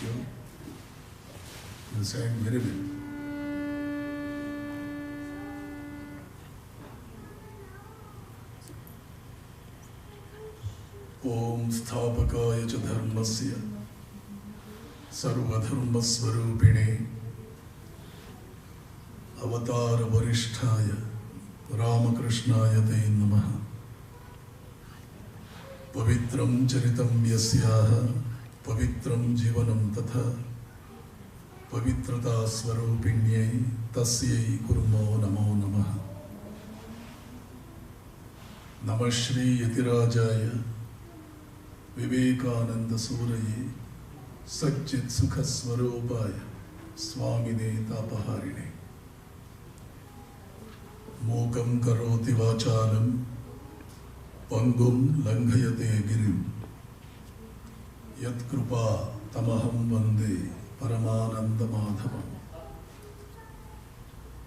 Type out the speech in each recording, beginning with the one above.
you. You sang very well. Om Sthapakaya cha dharmasya sarvadharmasvarupine avatara varishtaya Ramakrishnaya te namaha Pavitram charitam yasyaha Pavitram jivanam tatha Pavitrata svarupinyai tasyai kurmo namo namaha Namashri yatirajaya Vivekananda Suraye Satchit Sukha Swarupaya Swamine Tapaharine Mokam Karoti Vachalam Pangum Langhayate Girim Yat Krupa Tamaham Vande Paramananda Madhavam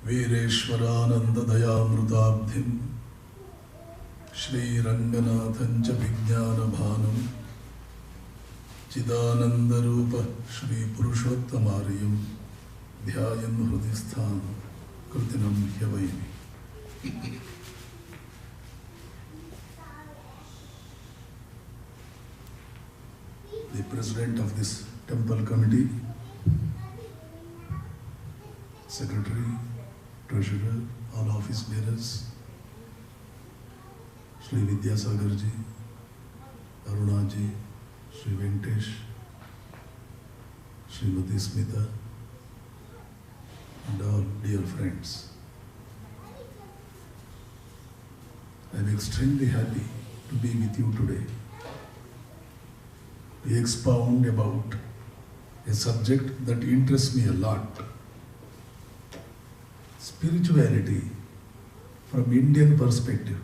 Vireshwarananda Dayamrutabdhim Shri Ranganathancha Vijnana Bhanam Chidananda Rupa Shri Purushottamariam Dhyayan Hrudisthan Kritinam Hyavaimi. The President of this Temple Committee, Secretary, Treasurer, all office bearers, Shri Vidyasagarji, Arunaji, Shri Venkatesh, Srimati Smita, and all dear friends. I am extremely happy to be with you today to expound about a subject that interests me a lot. Spirituality from Indian perspective.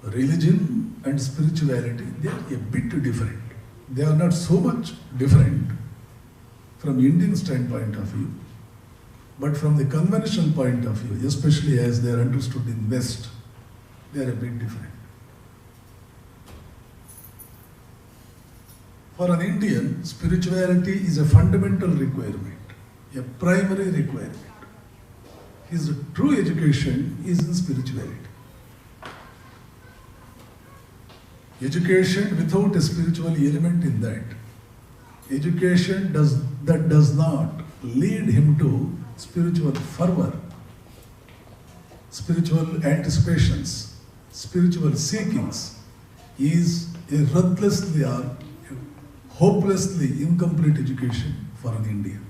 Religion and spirituality, they are a bit different. They are not so much different from Indian standpoint of view, but from the conventional point of view, especially as they are understood in West, they are a bit different. For an Indian, spirituality is a fundamental requirement, a primary requirement. His true education is in spirituality. Education without a spiritual element in that, education that does not lead him to spiritual fervor, spiritual anticipations, spiritual seekings, is a ruthlessly or hopelessly incomplete education for an Indian.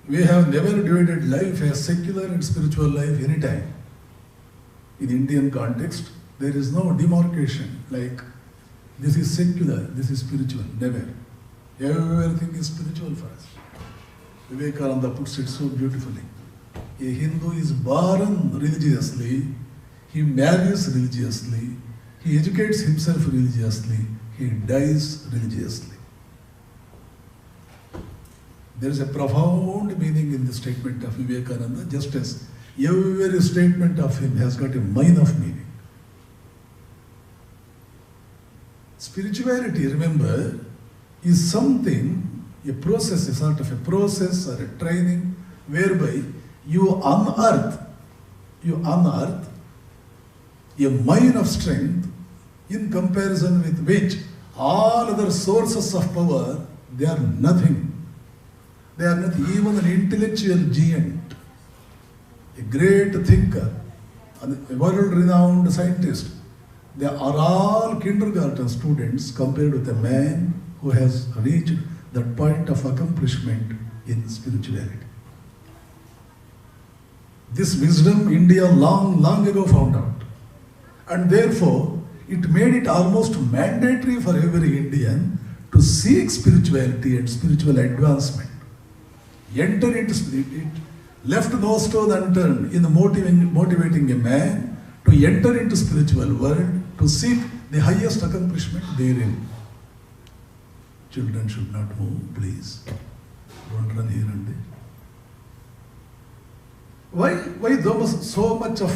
We have never divided life as secular and spiritual life any time. In Indian context, there is no demarcation like this is secular, this is spiritual, never. Everything is spiritual for us. Vivekananda puts it so beautifully. A Hindu is born religiously, he marries religiously, he educates himself religiously, he dies religiously. There is a profound meaning in the statement of Vivekananda, just as every statement of him has got a mine of meaning. Spirituality, remember, is something, a process, a sort of a process or a training whereby you unearth a mine of strength in comparison with which all other sources of power, they are nothing. They are not even an intellectual giant, a great thinker, a world-renowned scientist. They are all kindergarten students compared with a man who has reached that point of accomplishment in spirituality. This wisdom India long ago found out. And therefore, it made it almost mandatory for every Indian to seek spirituality and spiritual advancement. Enter into it, left no stone unturned in motivating a man to enter into spiritual world, to seek the highest accomplishment therein. Children should not move, please. Don't run here and there. Why so much of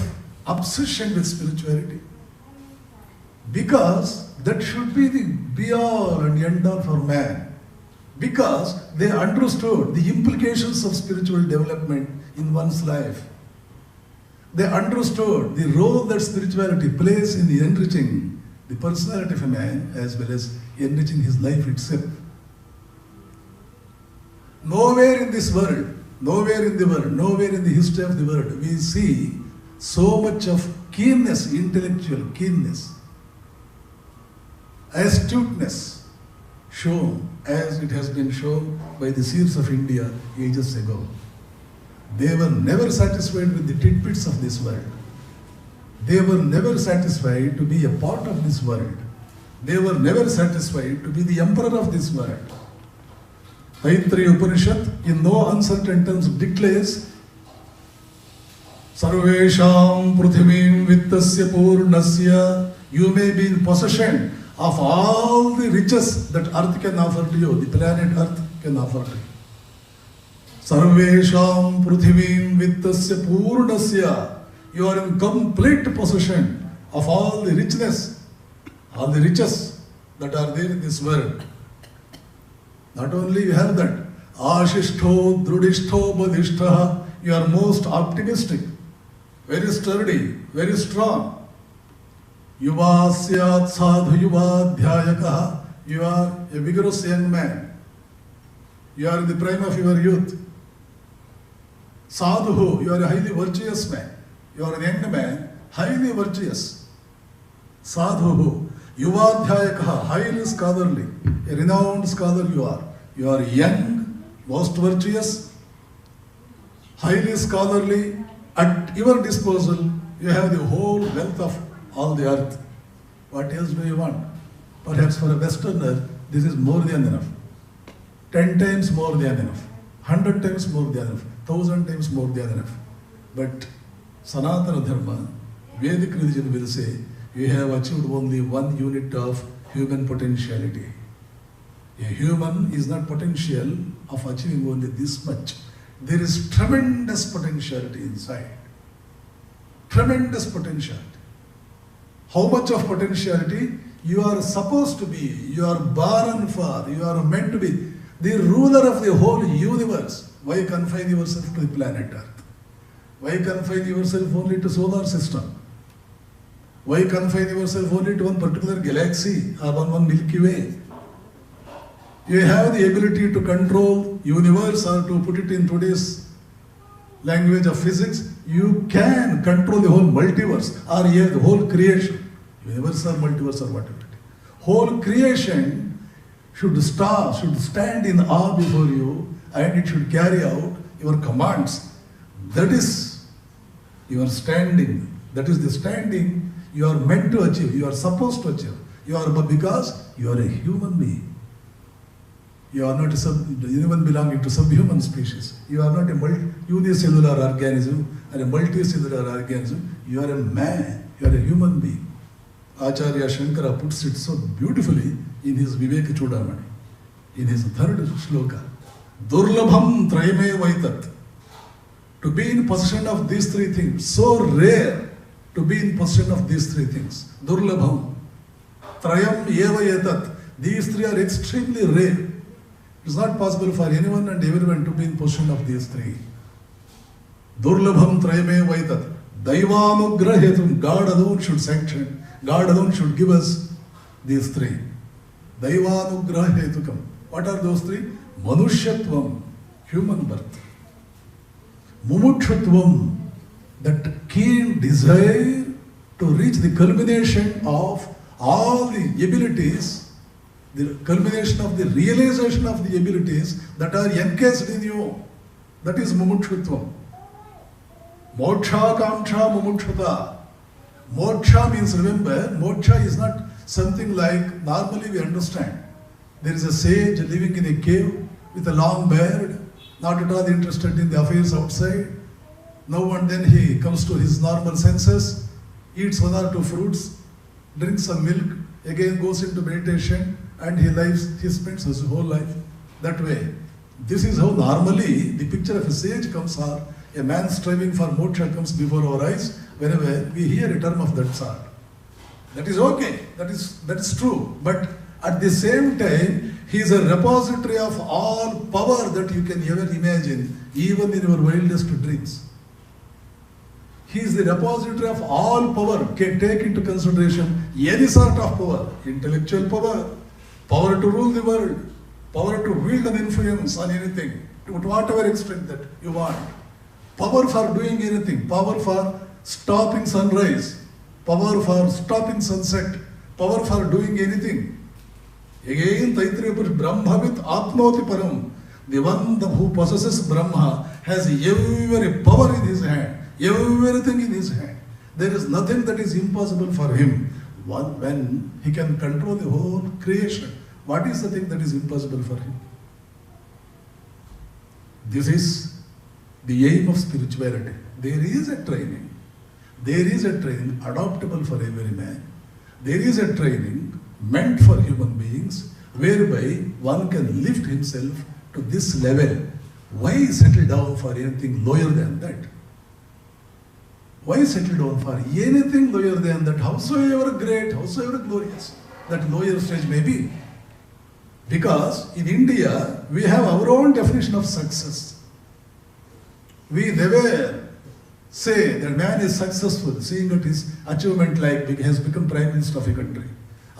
obsession with spirituality. Because that should be the be-all and end-all for man. Because they understood the implications of spiritual development in one's life. They understood the role that spirituality plays in enriching the personality of a man as well as enriching his life itself. Nowhere in this world, nowhere in the history of the world, we see so much of keenness, intellectual keenness, astuteness shown as it has been shown by the seers of India ages ago. They were never satisfied with the tidbits of this world. They were never satisfied to be a part of this world. They were never satisfied to be the emperor of this world. Taittiriya Upanishad in no uncertain terms declares Sarvesham Prithivim Vittasya Purnasya. You may be in possession of all the riches that earth can offer to you, the planet earth can offer to you. Sarvesham Prithivim Vittasya Purnasya. You are in complete possession of all the richness, all the riches that are there in this world. Not only you have that, Ashishto, Drudishto, Badishta, you are most optimistic, very sturdy, very strong. Yuvasyat sadhu yuvadhyayakaha, you are a vigorous young man. You are in the prime of your youth. Sadhu, you are a highly virtuous man. You are a young man, highly virtuous. Sadhu, Yuvadhyayakaha, highly scholarly, a renowned scholar you are. You are young, most virtuous, highly scholarly. At your disposal, you have the whole wealth of all the earth. What else do you want? Perhaps for a Westerner, this is more than enough. 10 times more than enough. 100 times more than enough. 1,000 times more than enough. But Sanatana Dharma, Vedic religion will say, you have achieved only 1 unit of human potentiality. A human is not potential of achieving only this much. There is tremendous potentiality inside. Tremendous potentiality. How much of potentiality? You are supposed to be, you are born for, you are meant to be the ruler of the whole universe. Why confine yourself to the planet Earth? Why confine yourself only to solar system? Why confine yourself only to one particular galaxy or one Milky Way? You have the ability to control universe, or to put it in today's language of physics, you can control the whole multiverse or the whole creation. Universe or multiverse or whatever. Whole creation should stand in awe before you, and it should carry out your commands. That is your standing. That is the standing you are meant to achieve, you are supposed to achieve. You are because you are a human being. You are not anyone belonging to subhuman species. You are not a unicellular organism or a multicellular organism. You are a man. You are a human being. Acharya Shankara puts it so beautifully in his Viveka Chudamani, in his third shloka. Durlabham trayame vaitat. To be in possession of these 3 things, so rare to be in possession of these 3 things. Durlabham, trayam eva yatat. These 3 are extremely rare. It is not possible for anyone and everyone to be in possession of these 3. Durlabham trayame vaitat. Daivanugrahetum. God alone should sanction. God alone should give us these 3. Daivanugrahetukam. What are those 3? Manushyatvam, human birth. Mumukshutvam, that keen desire to reach the culmination of all the abilities, the culmination of the realization of the abilities that are encased in you. That is mumukshutvam. Moksha kamsha mumukshata. Moksha means, remember, moksha is not something like normally we understand. There is a sage living in a cave with a long beard, not at all interested in the affairs outside. Now and then he comes to his normal senses, eats 1 or 2 fruits, drinks some milk, again goes into meditation, and he spends his whole life that way. This is how normally the picture of a sage comes, or a man striving for moksha comes before our eyes, whenever we hear a term of that sort. That is okay, that is true. But at the same time, he is a repository of all power that you can ever imagine, even in your wildest dreams. He is the repository of all power. Take into consideration any sort of power, intellectual power, power to rule the world, power to wield an influence on anything, to whatever extent that you want, power for doing anything, power for stopping sunrise, power for stopping sunset, power for doing anything. Again, Taittiriya Upanishad, Brahmavit Atmoti Param. The one who possesses Brahma has every power in his hand, everything in his hand. There is nothing that is impossible for him. When he can control the whole creation, what is the thing that is impossible for him? This is the aim of spirituality. There is a training. There is a training adoptable for every man. There is a training meant for human beings whereby one can lift himself to this level. Why settle down for anything lower than that? Why settle down for anything lower than that, howsoever great, howsoever glorious that lower stage may be? Because in India, we have our own definition of success. We never say that man is successful, seeing that his achievement like he has become Prime Minister of a country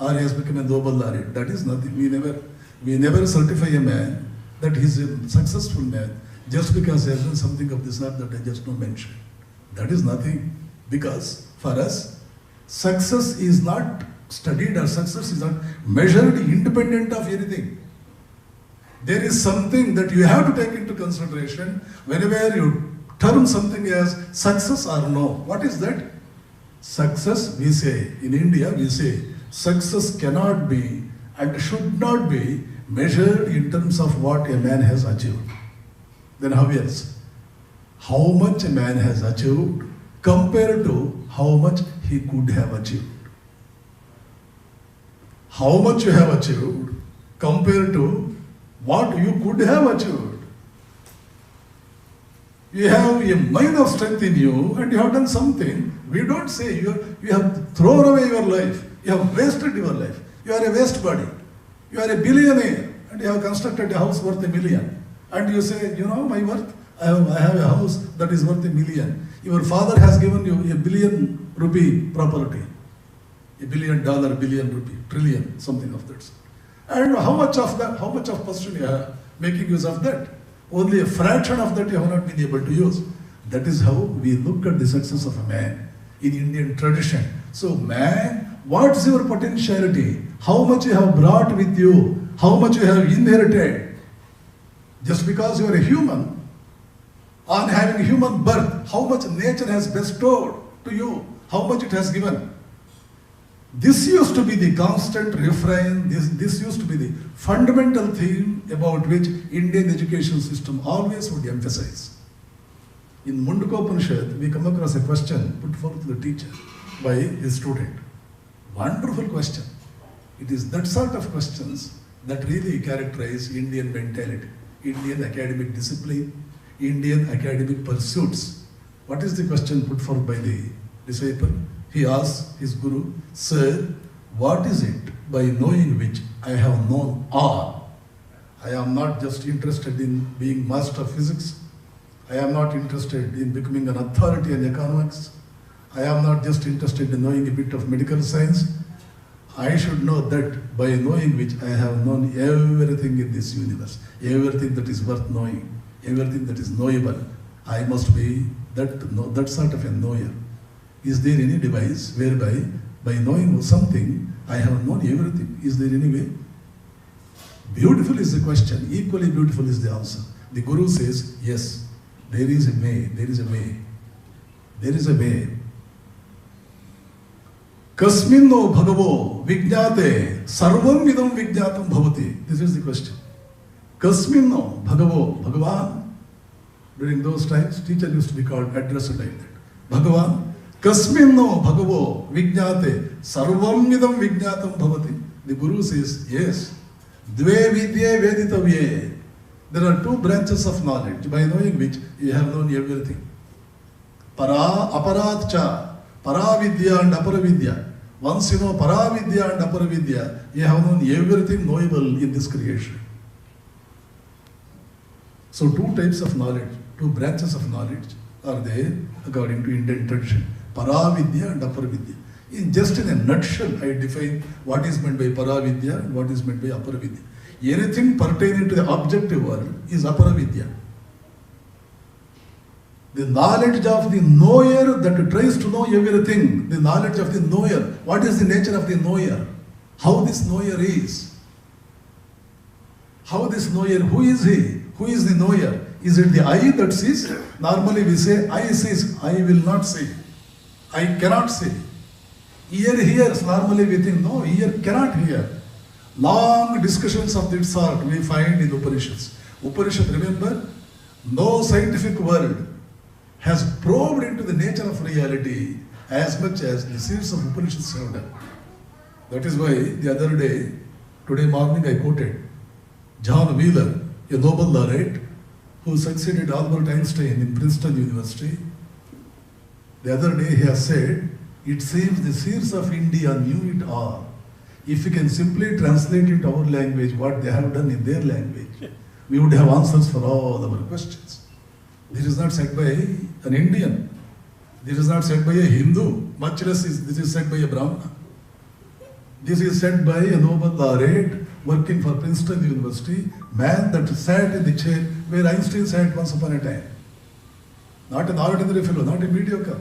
or he has become a Nobel laureate. That is nothing. We never certify a man that he is a successful man just because he has done something of this sort that I just now mentioned. That is nothing. Because for us, success is not studied or success is not measured independent of anything. There is something that you have to take into consideration whenever you term something as success or no. What is that? Success, we say, in India we say, success cannot be and should not be measured in terms of what a man has achieved. Then how else? How much a man has achieved compared to how much he could have achieved. How much you have achieved compared to what you could have achieved. You have a mind of strength in you and you have done something. We don't say you have thrown away your life. You have wasted your life. You are a waste body. You are a billionaire and you have constructed a house worth $1 million. And you say, you know my worth? I have a house that is worth $1 million. Your father has given you $1 billion rupee property. $1 billion, billion rupee, trillion, something of that sort. And how much of person you have making use of that? Only a fraction of that you have not been able to use. That is how we look at the success of a man in Indian tradition. So man, what's your potentiality? How much you have brought with you? How much you have inherited? Just because you are a human, on having human birth, how much nature has bestowed to you, how much it has given. This used to be the constant refrain, this used to be the fundamental theme about which Indian education system always would emphasize. In Mundukopanishad, we come across a question put forth to the teacher by his student. Wonderful question. It is that sort of questions that really characterize Indian mentality, Indian academic discipline, Indian academic pursuits. What is the question put forth by the disciple? He asks his guru, Sir, what is it by knowing which I have known all? I am not just interested in being master of physics. I am not interested in becoming an authority in economics. I am not just interested in knowing a bit of medical science. I should know that by knowing which I have known everything in this universe, everything that is worth knowing, everything that is knowable. I must be that sort of a knower. Is there any device whereby by knowing something I have known everything? Is there any way? Beautiful is the question, equally beautiful is the answer. The Guru says, yes, there is a way, there is a way. There is a way. Kasminno bhagavo vijnate sarvam idam vijnatam bhavati. This is the question. Kasminno bhagavo, Bhagavan. During those times, teacher used to be called addressed like that. Bhagavan. Kasminno bhagavo vijnate sarvam idam vijnatam bhavati. The Guru says, yes. Dve vidye veditavye. There are two branches of knowledge by knowing which you have known everything. Para, aparatcha, paravidya and aparavidya. Once you know paravidya and aparavidya, you have known everything knowable in this creation. So two types of knowledge, two branches of knowledge are there according to Indian tradition. Paravidya and aparavidya. Just in a nutshell, I define what is meant by paravidya and what is meant by aparavidya. Anything pertaining to the objective world is aparavidya. The knowledge of the knower that tries to know everything, the knowledge of the knower. What is the nature of the knower? How this knower is? How this knower, who is he? Who is the knower? Is it the eye that sees? Normally we say, eye sees, I will not see. I cannot see. Ear hears, normally we think, no, ear cannot hear. Long discussions of this sort we find in Upanishads. Upanishad, remember, no scientific world has probed into the nature of reality as much as the series of Upanishads have done. That is why the other day, today morning I quoted John Wheeler, a Nobel laureate who succeeded Albert Einstein in Princeton University. The other day he has said, it seems the seers of India knew it all. If we can simply translate it our language, what they have done in their language, we would have answers for all our questions. This is not said by an Indian. This is not said by a Hindu. Much less this is said by a Brahmana. This is said by a Nobel laureate working for Princeton University, man that sat in the chair where Einstein sat once upon a time. Not an ordinary fellow, not a mediocre.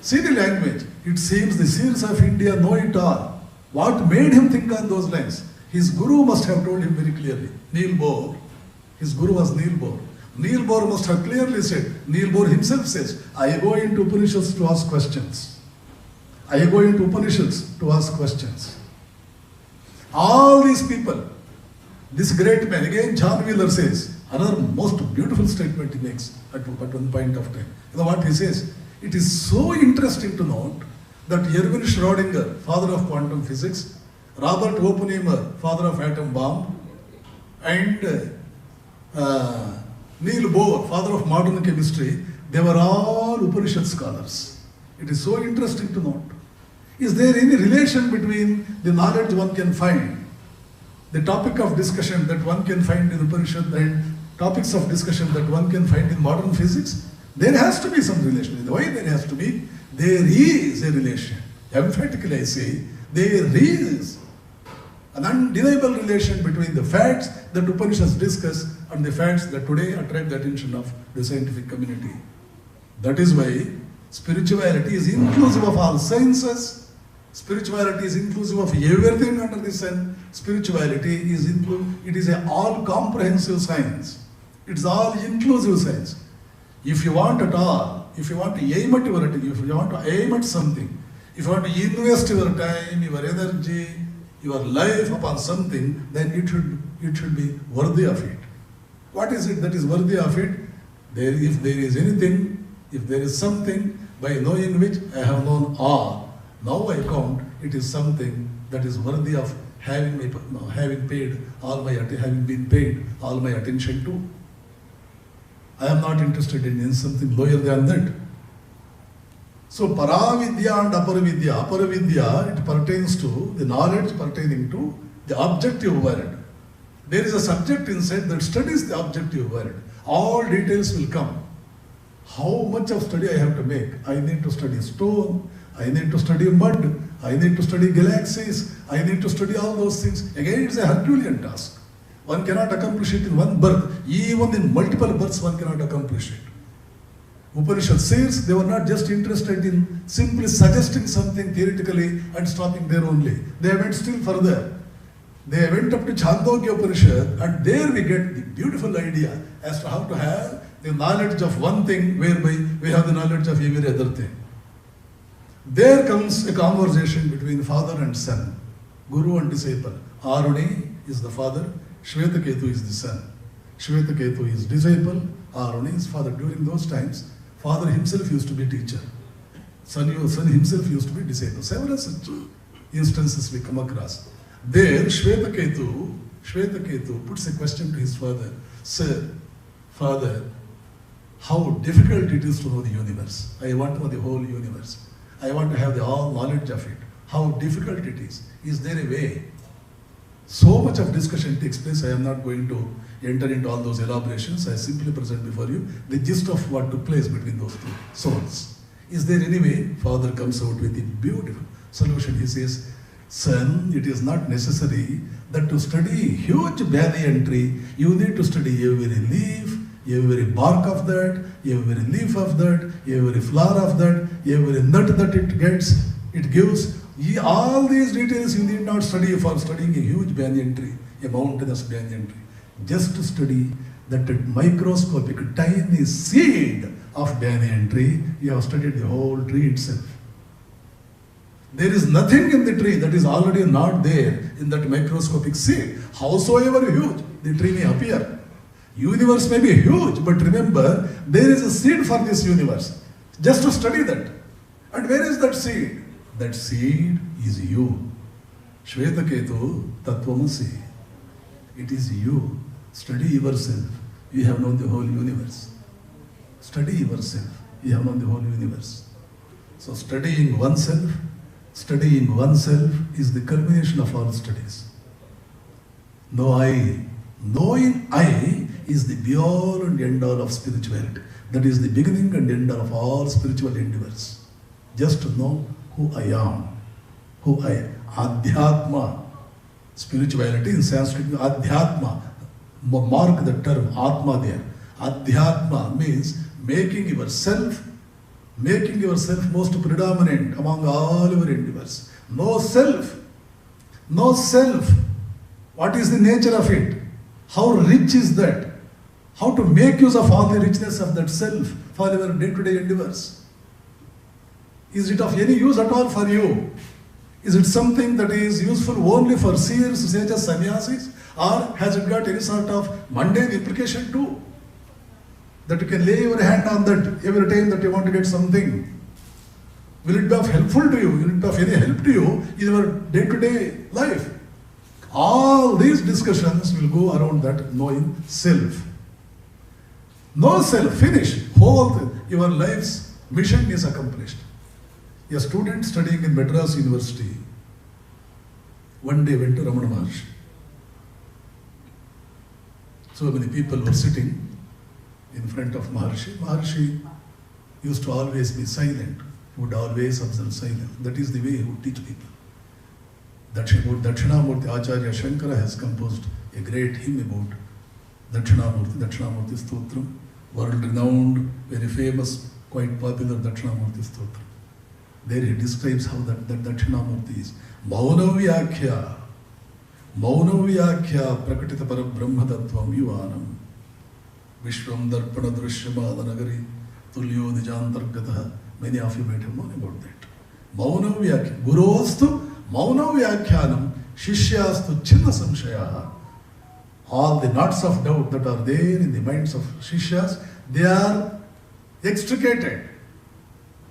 See the language. It seems the seers of India know it all. What made him think on those lines? His guru must have told him very clearly. Neil Bohr. His guru was Neil Bohr. Neil Bohr must have clearly said, Neil Bohr himself says, I go into Upanishads to ask questions. I go into Upanishads to ask questions. All these people, this great man, again John Wheeler says, another most beautiful statement he makes at one point of time. You know what he says? It is so interesting to note that Erwin Schrödinger, father of quantum physics, Robert Oppenheimer, father of atom bomb, and Neil Bohr, father of modern chemistry, they were all Upanishad scholars. It is so interesting to note. Is there any relation between the knowledge one can find, the topic of discussion that one can find in Upanishad and topics of discussion that one can find in modern physics? There has to be some relation. Why there has to be? There is a relation. Emphatically I say, there is an undeniable relation between the facts that Upanishads discuss and the facts that today attract the attention of the scientific community. That is why spirituality is inclusive of all sciences. Spirituality is inclusive of everything under the sun. Spirituality is it is an all-comprehensive science. It's all-inclusive science. If you want at all, if you want to aim at if you want to aim at something, if you want to invest your time, your energy, your life upon something, then it should be worthy of it. What is it that is worthy of it? If there is anything, if there is something by knowing which I have known all, now I count it is something that is worthy of having been paid all my attention to. I am not interested in something lower than that. So paravidya and aparavidya. Aparavidya, it pertains to the knowledge pertaining to the objective world. There is a subject inside that studies the objective world. All details will come. How much of study I have to make? I need to study stone, I need to study mud, I need to study galaxies, I need to study all those things. Again, it's a Herculean task. One cannot accomplish it in one birth. Even in multiple births, one cannot accomplish it. Upanishad says they were not just interested in simply suggesting something theoretically and stopping there only. They went still further. They went up to Chandogya Upanishad, and there we get the beautiful idea as to how to have the knowledge of one thing whereby we have the knowledge of every other thing. There comes a conversation between father and son, guru and disciple. Aruni is the father, Shvetaketu is the son. Shvetaketu is disciple, Aruni is father. During those times, father himself used to be teacher. Son himself used to be disciple. Several such instances we come across. There, Shvetaketu puts a question to his father. Sir, father, how difficult it is to know the universe. I want to know the whole universe. I want to have the all knowledge of it. How difficult it is. Is there a way? So much of discussion takes place. I am not going to enter into all those elaborations. I simply present before you the gist of what took place between those two souls. Is there any way? Father comes out with a beautiful solution. He says, son, it is not necessary that to study huge banyan tree, you need to study every leaf, every bark of that, every leaf of that, every flower of that, every nut that it gives. All these details you need not study for studying a huge banyan tree, a mountainous banyan tree. Just to study that microscopic tiny seed of banyan tree, you have studied the whole tree itself. There is nothing in the tree that is already not there in that microscopic seed. Howsoever huge the tree may appear. Universe may be huge, but remember, there is a seed for this universe. Just to study that. And where is that seed? That seed is you. Shvetaketu Tattvamasi. It is you. Study yourself. You have known the whole universe. Study yourself. You have known the whole universe. So studying oneself is the culmination of all studies. Knowing I is the be all and end all of spirituality. That is the beginning and end all of all spiritual endeavors. Just to know who I am. Who I am. Adhyatma. Spirituality in Sanskrit, Adhyatma. Mark the term Atma there. Adhyatma means making yourself most predominant among all your endeavors. No self. What is the nature of it? How rich is that? How to make use of all the richness of that self for your day-to-day endeavors? Is it of any use at all for you? Is it something that is useful only for seers, sages, sannyasis? Or has it got any sort of mundane implication too? That you can lay your hand on that every time that you want to get something. Will it be of helpful to you? Will it be of any help to you in your day-to-day life? All these discussions will go around that knowing self. No self, finish. Your life's mission is accomplished. A student studying in Madras University one day went to Ramana Maharshi. So many people were sitting in front of Maharshi. Maharshi used to always be silent, would always observe silence. That is the way he would teach people. Dakshinamurti Acharya Shankara has composed a great hymn about Dakshinamurti Stotram, world-renowned, very famous, quite popular Dakshinamurti Stotram. There he describes how that Dakshinamurti is. Maunavyakya prakatita parabrahma tattvam yuvanam Vishwam darpana drishyamada nagari tulyo nijantargataha. Many of you might have known about that. Maunavyakya. Gurostu Maunavyakyanam Shishyastu Chinna Samshayaha. All the knots of doubt that are there in the minds of Shishyas, they are extricated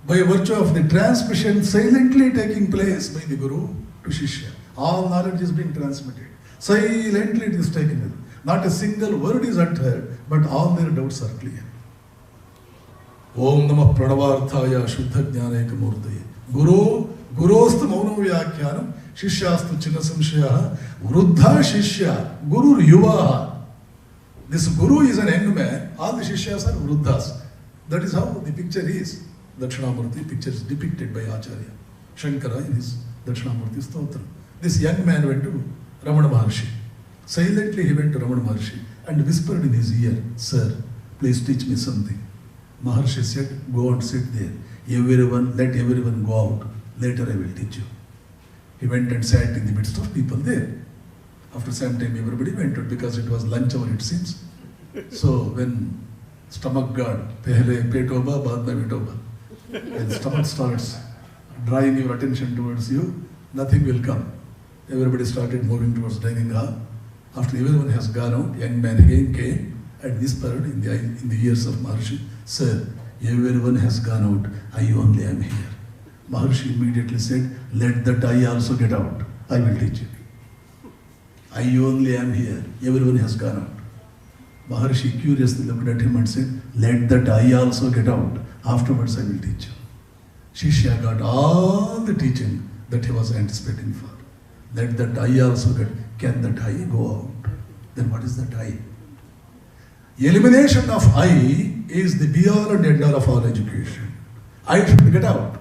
by virtue of the transmission silently taking place by the Guru to Shishya. All knowledge is being transmitted. Silently it is taken. Not a single word is uttered, but all their doubts are clear. Om Namah Pranavarthaya Shuddha Jnaneka Murtaye. Gurostu Maunavyakyanam Shishyastu Chinna Samshayaha Vruddha Shishya Guru Yuvaha. This Guru is an young man, all the Shishyas are Vruddhas. That is how the picture is. Dakshinamurti picture is depicted by Acharya Shankara in his Dakshinamurti Stotra. This young man went to Ramana Maharshi. Silently he went to Ramana Maharshi and whispered in his ear, "Sir, please teach me something." Maharshi said, "Go and sit there. Let everyone go out. Later I will teach you." He went and sat in the midst of people there. After some time everybody went out because it was lunch hour it seems. So when stomach god, pehle petoba, baad mein vitoba. When stomach starts drawing your attention towards you, nothing will come. Everybody started moving towards dining hall. After everyone has gone out, young man again came and whispered in the ears of Maharshi, "Sir, everyone has gone out. I only am here." Maharshi immediately said, "Let that I also get out. I will teach you. I only am here. Everyone has gone out." Maharshi curiously looked at him and said, let that I also get out. Afterwards I will teach you. Shishya got all the teaching that he was anticipating for. Let that I also get. Can that I go out? Then what is that I? Elimination of I is the be all and end all of all education. I should get out.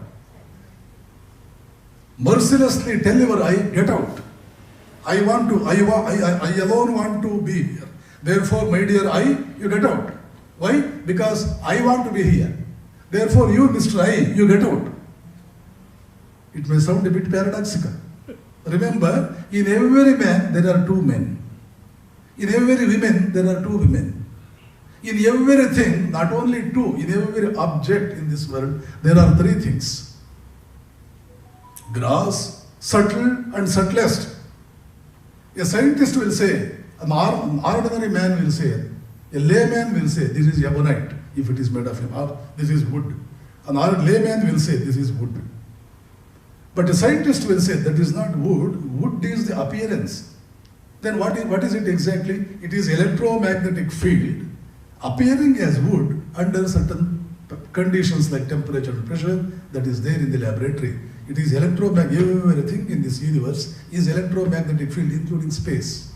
Mercilessly tell your I, get out. I alone want to be here. Therefore, my dear I, you get out. Why? Because I want to be here. Therefore, you, Mr. I, you get out. It may sound a bit paradoxical. Remember, in every man, there are two men. In every woman, there are two women. In everything, not only two, in every object in this world, there are three things. Gross, subtle, and subtlest. A scientist will say, an ordinary man will say, a layman will say, this is ebonite, if it is made of or this is wood. An layman will say, this is wood. But a scientist will say, that is not wood, wood is the appearance. Then what is it exactly? It is electromagnetic field appearing as wood under certain conditions like temperature and pressure that is there in the laboratory. It is electromagnetic, everything in this universe is electromagnetic field, including space.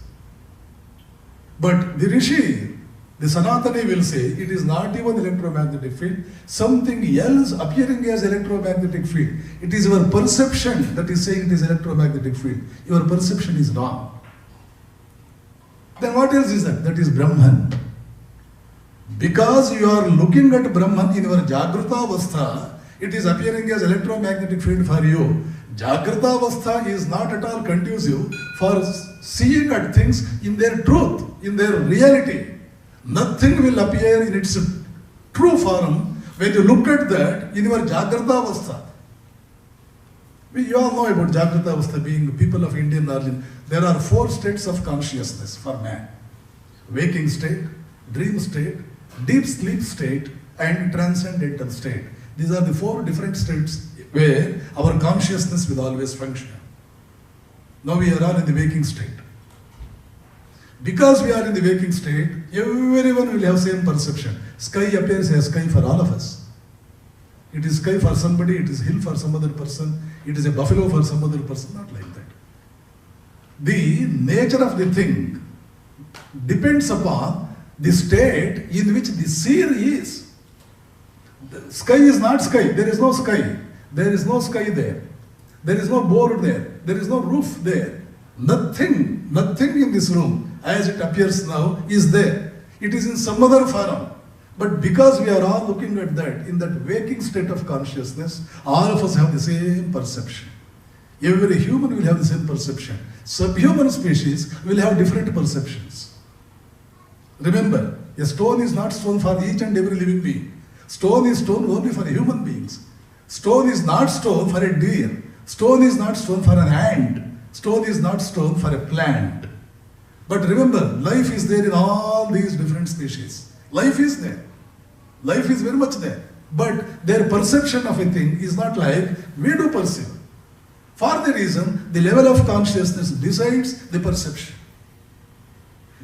But the Rishi, the Sanatani will say, it is not even electromagnetic field, something else appearing as electromagnetic field. It is your perception that is saying it is electromagnetic field. Your perception is wrong. Then what else is that? That is Brahman. Because you are looking at Brahman in your Jagrata Avastha, it is appearing as electromagnetic field for you. Jagrata Avastha is not at all conducive for seeing at things in their truth, in their reality. Nothing will appear in its true form when you look at that in your Jagrata Avastha. You all know about Jagrata Avastha being people of Indian origin. There are 4 states of consciousness for man. Waking state, dream state, deep sleep state, and transcendental state. These are the 4 different states where our consciousness will always function. Now we are all in the waking state. Because we are in the waking state, everyone will have same perception. Sky appears as sky for all of us. It is sky for somebody, it is hill for some other person, it is a buffalo for some other person, not like that. The nature of the thing depends upon the state in which the seer is. The sky is not sky, there is no sky. There is no sky there. There is no board there. There is no roof there. Nothing in this room as it appears now is there. It is in some other form. But because we are all looking at that, in that waking state of consciousness, all of us have the same perception. Every human will have the same perception. Subhuman species will have different perceptions. Remember, a stone is not stone for each and every living being. Stone is stone only for human beings. Stone is not stone for a deer. Stone is not stone for an ant. Stone is not stone for a plant. But remember, life is there in all these different species. Life is there. Life is very much there. But their perception of a thing is not like we do perceive. For the reason, the level of consciousness decides the perception.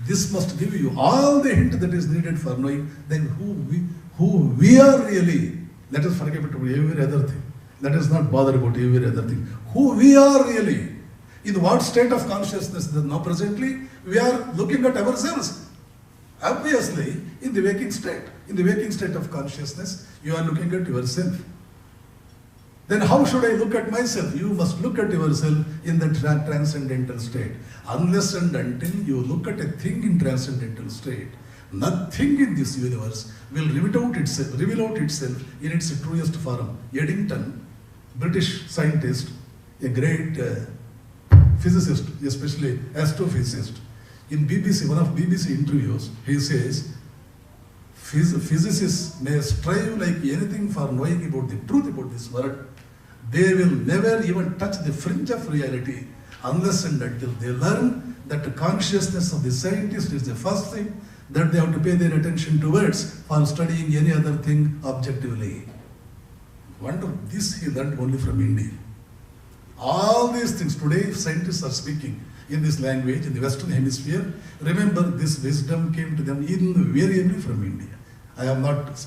This must give you all the hint that is needed for knowing then who we are really. Let us forget about every other thing. Let us not bother about every other thing. Who we are really. In what state of consciousness now presently we are looking at ourselves. Obviously, in the waking state. In the waking state of consciousness, you are looking at yourself. Then how should I look at myself? You must look at yourself in the transcendental state. Unless and until you look at a thing in transcendental state, nothing in this universe will reveal out itself in its truest form. Eddington, British scientist, a great physicist, especially astrophysicist, in BBC, one of BBC interviews, he says, physicists may strive like anything for knowing about the truth about this world. They will never even touch the fringe of reality unless and until they learn that the consciousness of the scientist is the first thing that they have to pay their attention towards for studying any other thing objectively. Wonder, this he learned only from India. All these things today, if scientists are speaking, in this language, in the Western Hemisphere, remember this wisdom came to them invariably from India. I am not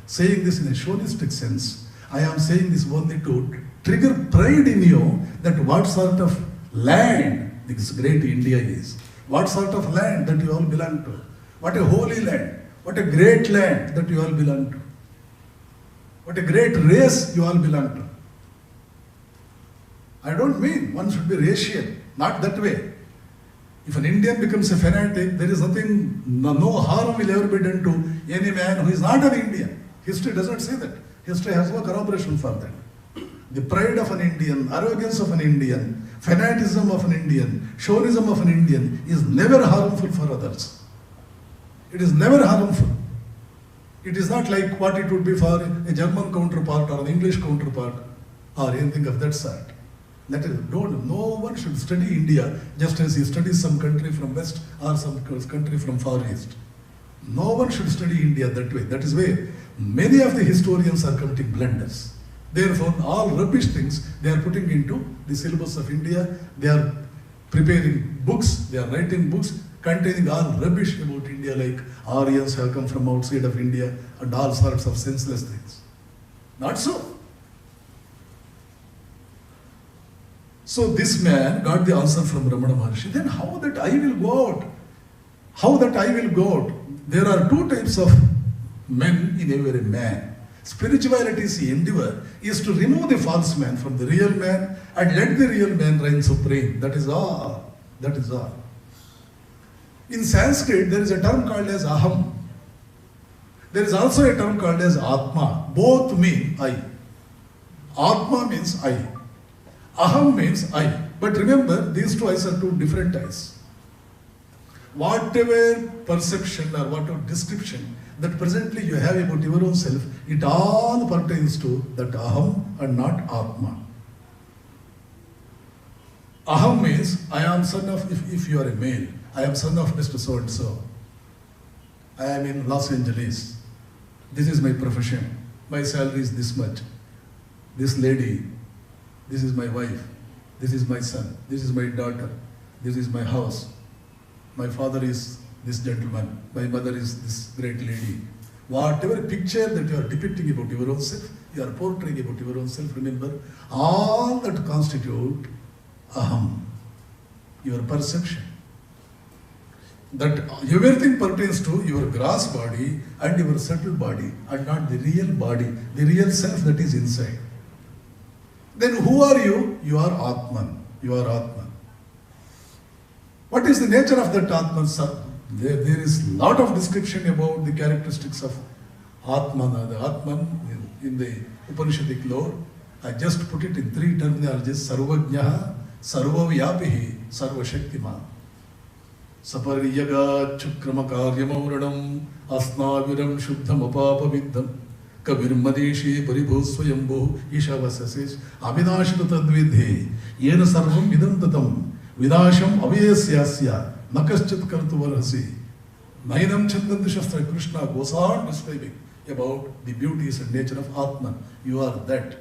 saying this in a chauvinistic sense. I am saying this only to trigger pride in you that what sort of land this great India is. What sort of land that you all belong to. What a holy land. What a great land that you all belong to. What a great race you all belong to. I don't mean one should be racial. Not that way. If an Indian becomes a fanatic, there is nothing, no harm will ever be done to any man who is not an Indian. History doesn't say that. History has no corroboration for that. The pride of an Indian, arrogance of an Indian, fanaticism of an Indian, chauvinism of an Indian is never harmful for others. It is never harmful. It is not like what it would be for a German counterpart or an English counterpart or anything of that sort. That is, no one should study India just as he studies some country from West or some country from Far East. No one should study India that way. That is why many of the historians are committing blunders. Therefore, all rubbish things they are putting into the syllabus of India. They are preparing books, they are writing books containing all rubbish about India, like Aryans have come from outside of India and all sorts of senseless things. Not so. So this man got the answer from Ramana Maharshi. Then how that I will go out? How that I will go out? There are two types of men in every man. Spirituality's endeavor is to remove the false man from the real man and let the real man reign supreme. That is all. That is all. In Sanskrit, there is a term called as aham. There is also a term called as atma. Both mean I. Atma means I. Aham means I. But remember, these two eyes are two different eyes. Whatever perception or whatever description that presently you have about your own self, it all pertains to that aham and not atma. Aham means, I am son of, if you are a male, I am son of Mr. So-and-so. I am in Los Angeles. This is my profession. My salary is this much. This lady, this is my wife. This is my son. This is my daughter. This is my house. My father is this gentleman. My mother is this great lady. Whatever picture that you are depicting about your own self, you are portraying about your own self, remember, all that constitute aham, your perception. That everything pertains to your gross body and your subtle body and not the real body, the real self that is inside. Then who are you? You are Atman. You are Atman. What is the nature of that Atman? There is a lot of description about the characteristics of Atman. The Atman in the Upanishadic lore, I just put it in three terminologies: Sarvajnaha, Sarvavyapihi, Sarvashaktiman. Sapariyaga Chukrama Karyamauranam Asnaviram Shuddham Apapaviddham Kavirmadeshi Paribhusvayambo Ishavasa says Avinashita Tadvidhe Yena Sarvam Vidam Tatam Vidasham Avayasyasya Nakaschat Kartuvarasi. Nainam Chandandu Shastra Krishna goes on describing about the beauties and nature of Atman. You are that.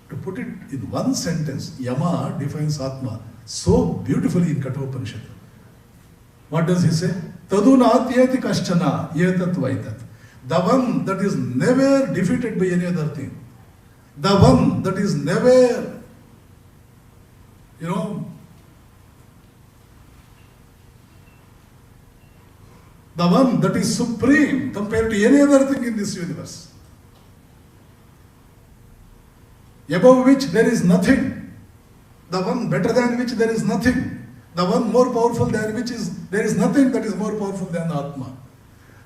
To put it in one sentence, Yama defines Atma so beautifully in Kathopanishad. What does he say? Tadunatyeti kaschana yetat vaitat. The one that is never defeated by any other thing. The one that is never, the one that is supreme compared to any other thing in this universe. Above which there is nothing. The one better than which there is nothing. The one more powerful than which there is nothing that is more powerful than Atma.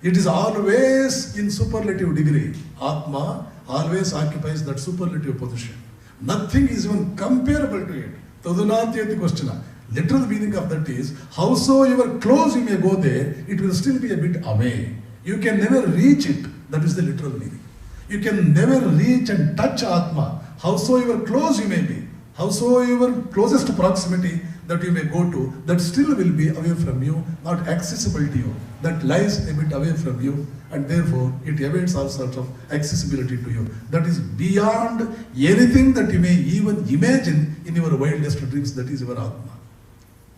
It is always in superlative degree. Atma always occupies that superlative position. Nothing is even comparable to it. Tadunatyati question. Literal meaning of that is, howsoever close you may go there, it will still be a bit away. You can never reach it. That is the literal meaning. You can never reach and touch Atma. Howsoever close you may be, howsoever closest proximity that you may go to, that still will be away from you, not accessible to you. That lies a bit away from you, and therefore it evades all sorts of accessibility to you. That is beyond anything that you may even imagine in your wildest dreams. That is your Atma.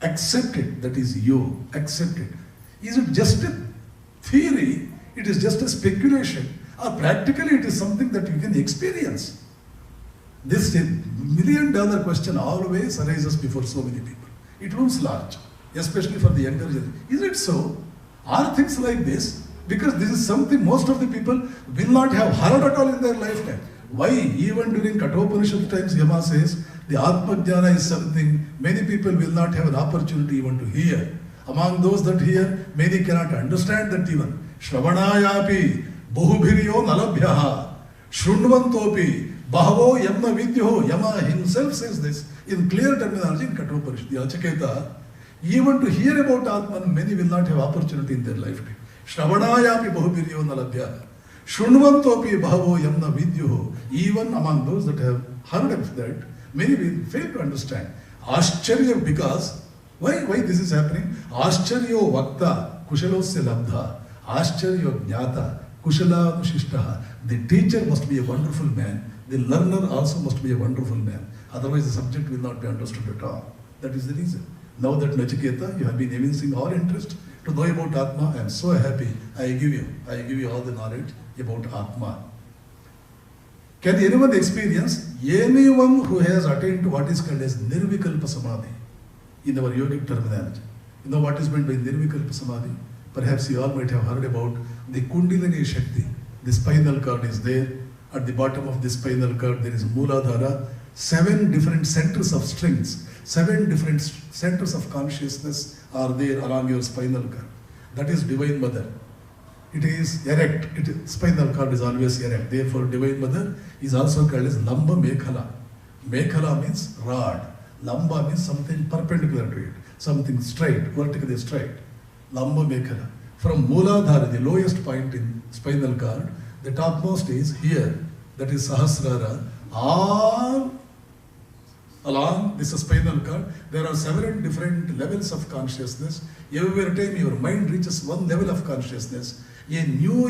Accept it, that is you. Accept it. Is it just a theory? It is just a speculation. Or practically it is something that you can experience. This $1,000,000 question always arises before so many people. It looms large, especially for the younger generation. Is it so? Are things like this? Because this is something most of the people will not have heard at all in their lifetime. Why? Even during Kathopanishad times, Yama says, the Atma Jnana is something many people will not have an opportunity even to hear. Among those that hear, many cannot understand that even. Shravanayapi bahubhiriyo nalabhyaha shrunvantopi bahavo yamma vidyo. Yama himself says this in clear terminology in Kathopanishad. Yachaketa, even to hear about Atman, many will not have opportunity in their lifetime. Shravanayapi bahubhiriyo nalabhyaha shrunvantopi bahavo yamma vidyo. Even among those that have heard of that, many will fail to understand. Ascharya, because why this is happening? Ascharyo vakta kushalosya labdha. Ascharyo jnata kushala nushishtaha. The teacher must be a wonderful man. The learner also must be a wonderful man. Otherwise the subject will not be understood at all. That is the reason. Now that Nachiketa, you have been evincing all interest to know about Atma, I am so happy. I give you all the knowledge about Atma. Can anyone experience? Anyone who has attained to what is called as Nirvikalpa Samadhi in our yogic terminology. You know what is meant by Nirvikalpa Samadhi? Perhaps you all might have heard about the Kundalini Shakti. The spinal cord is there. At the bottom of the spinal cord there is Mooladhara. 7 different centers of strings, 7 different centers of consciousness are there along your spinal cord. That is Divine Mother. It is erect. Spinal cord is always erect. Therefore, Divine Mother is also called as Lamba Mekhala. Mekhala means rod. Lamba means something perpendicular to it, something straight, vertically straight. Lamba Mekhala. From Mooladhara, the lowest point in spinal cord, the topmost is here, that is Sahasrara. All along this spinal cord, there are several different levels of consciousness. Every time your mind reaches one level of consciousness, a newer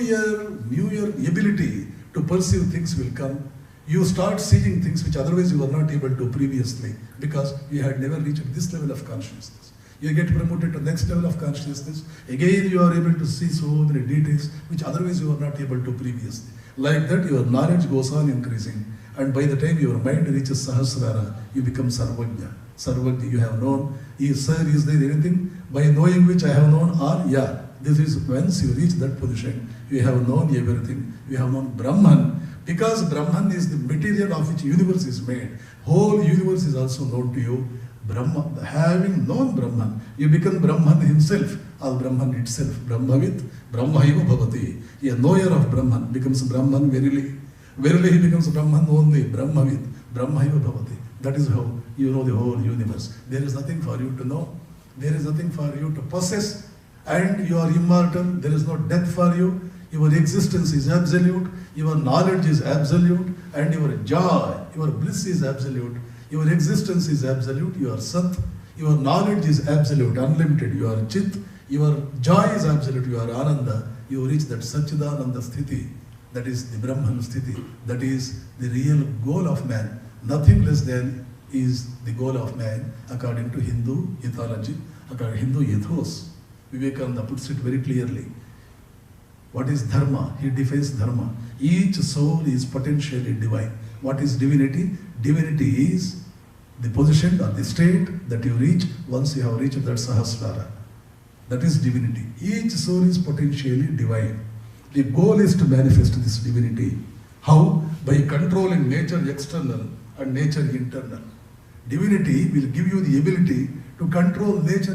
ability to perceive things will come. You start seeing things which otherwise you were not able to previously because you had never reached this level of consciousness. You get promoted to next level of consciousness. Again, you are able to see so many details which otherwise you were not able to previously. Like that, your knowledge goes on increasing. And by the time your mind reaches Sahasrara, you become Sarvajna. Sarvajna, you have known. Sir, is there anything by knowing which I have known? Or, yeah, this is once you reach that position, you have known everything. You have known Brahman. Because Brahman is the material of which universe is made. Whole universe is also known to you. Brahman, having known Brahman, you become Brahman himself, or Brahman itself. Brahmavit, Brahmaiva bhavati. A knower of Brahman becomes Brahman verily. Verily he becomes Brahman only. Brahmavit, Brahmaiva bhavati. That is how you know the whole universe. There is nothing for you to know. There is nothing for you to possess. And you are immortal. There is no death for you. Your existence is absolute. Your knowledge is absolute. And your joy, your bliss is absolute. Your existence is absolute. You are Sat. Your knowledge is absolute, unlimited. You are Chit. Your joy is absolute. You are Ananda. You reach that Satchidananda Sthiti. That is the Brahman Sthiti. That is the real goal of man. Nothing less than is the goal of man according to Hindu ethology, according to Hindu ethos. Vivekananda puts it very clearly. What is dharma? He defines dharma. Each soul is potentially divine. What is divinity? Divinity is the position or the state that you reach once you have reached that Sahasrara. That is divinity. Each soul is potentially divine. The goal is to manifest this divinity. How? By controlling nature external and nature internal. Divinity will give you the ability to control nature,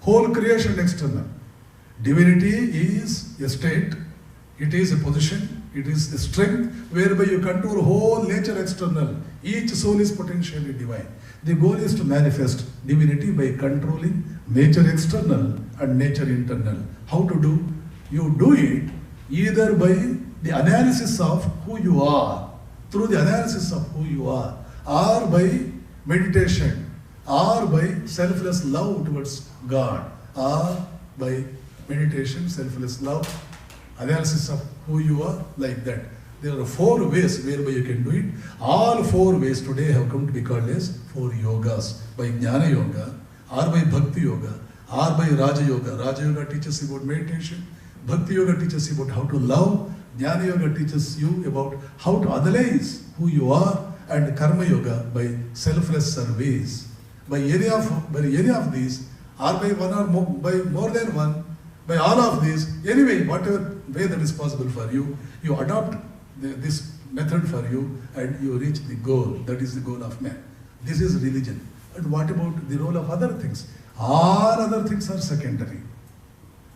whole creation external. Divinity is a state, it is a position, it is a strength whereby you control whole nature external. Each soul is potentially divine. The goal is to manifest divinity by controlling nature external and nature internal. How to do? You do it either by the analysis of who you are, through the analysis of who you are, or by meditation, or by selfless love towards God, or by meditation, selfless love, analysis of who you are, like that. There are 4 ways whereby you can do it. All 4 ways today have come to be called as 4 yogas. By Jnana Yoga, or by Bhakti Yoga, or by Raja Yoga. Raja Yoga teaches you about meditation. Bhakti Yoga teaches you about how to love. Jnana Yoga teaches you about how to analyze who you are. And Karma Yoga by selfless service. By any of these, or by one or more, by more than one, by all of these, anyway, whatever way that is possible for you, you adopt this method for you and you reach the goal. That is the goal of man. This is religion. And what about the role of other things? All other things are secondary.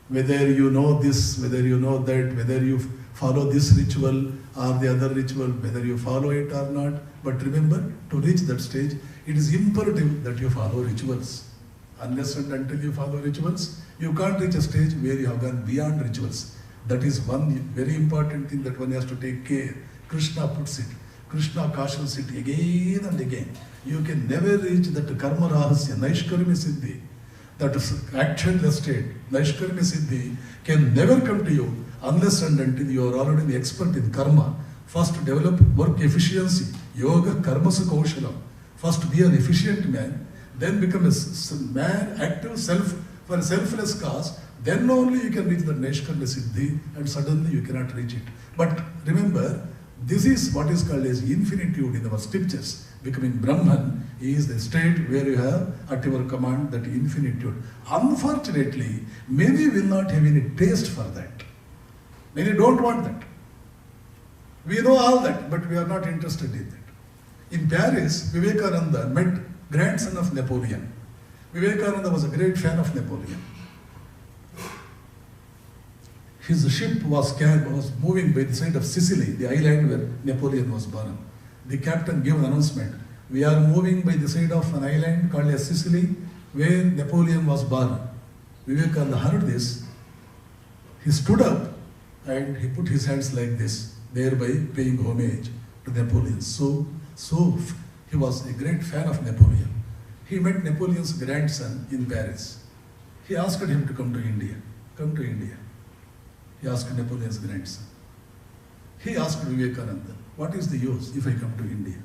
Whether you know this, whether you know that, whether you follow this ritual or the other ritual, whether you follow it or not. But remember, to reach that stage, it is imperative that you follow rituals. Unless and until you follow rituals, you can't reach a stage where you have gone beyond rituals. That is one very important thing that one has to take care. Krishna puts it. Krishna cautions it again and again. You can never reach that karma rahasya, naishkarmi siddhi. That actionless state, naishkarmi siddhi, can never come to you unless and until you are already the expert in karma. First develop work efficiency, yoga karmasu kaushalam. First be an efficient man, then become a man, active, for a selfless cause. Then only you can reach the Naishkarma Siddhi, and suddenly you cannot reach it. But remember, this is what is called as infinitude in our scriptures. Becoming Brahman is the state where you have at your command that infinitude. Unfortunately, many will not have any taste for that. Many don't want that. We know all that, but we are not interested in that. In Paris, Vivekananda met grandson of Napoleon. Vivekananda was a great fan of Napoleon. His ship was moving by the side of Sicily, the island where Napoleon was born. The captain gave an announcement. We are moving by the side of an island called as Sicily, where Napoleon was born. Vivekananda heard this. He stood up and he put his hands like this, thereby paying homage to Napoleon. So he was a great fan of Napoleon. He met Napoleon's grandson in Paris. He asked him to come to India. Come to India. He asked Napoleon's grandson. He asked Vivekananda, what is the use if I come to India?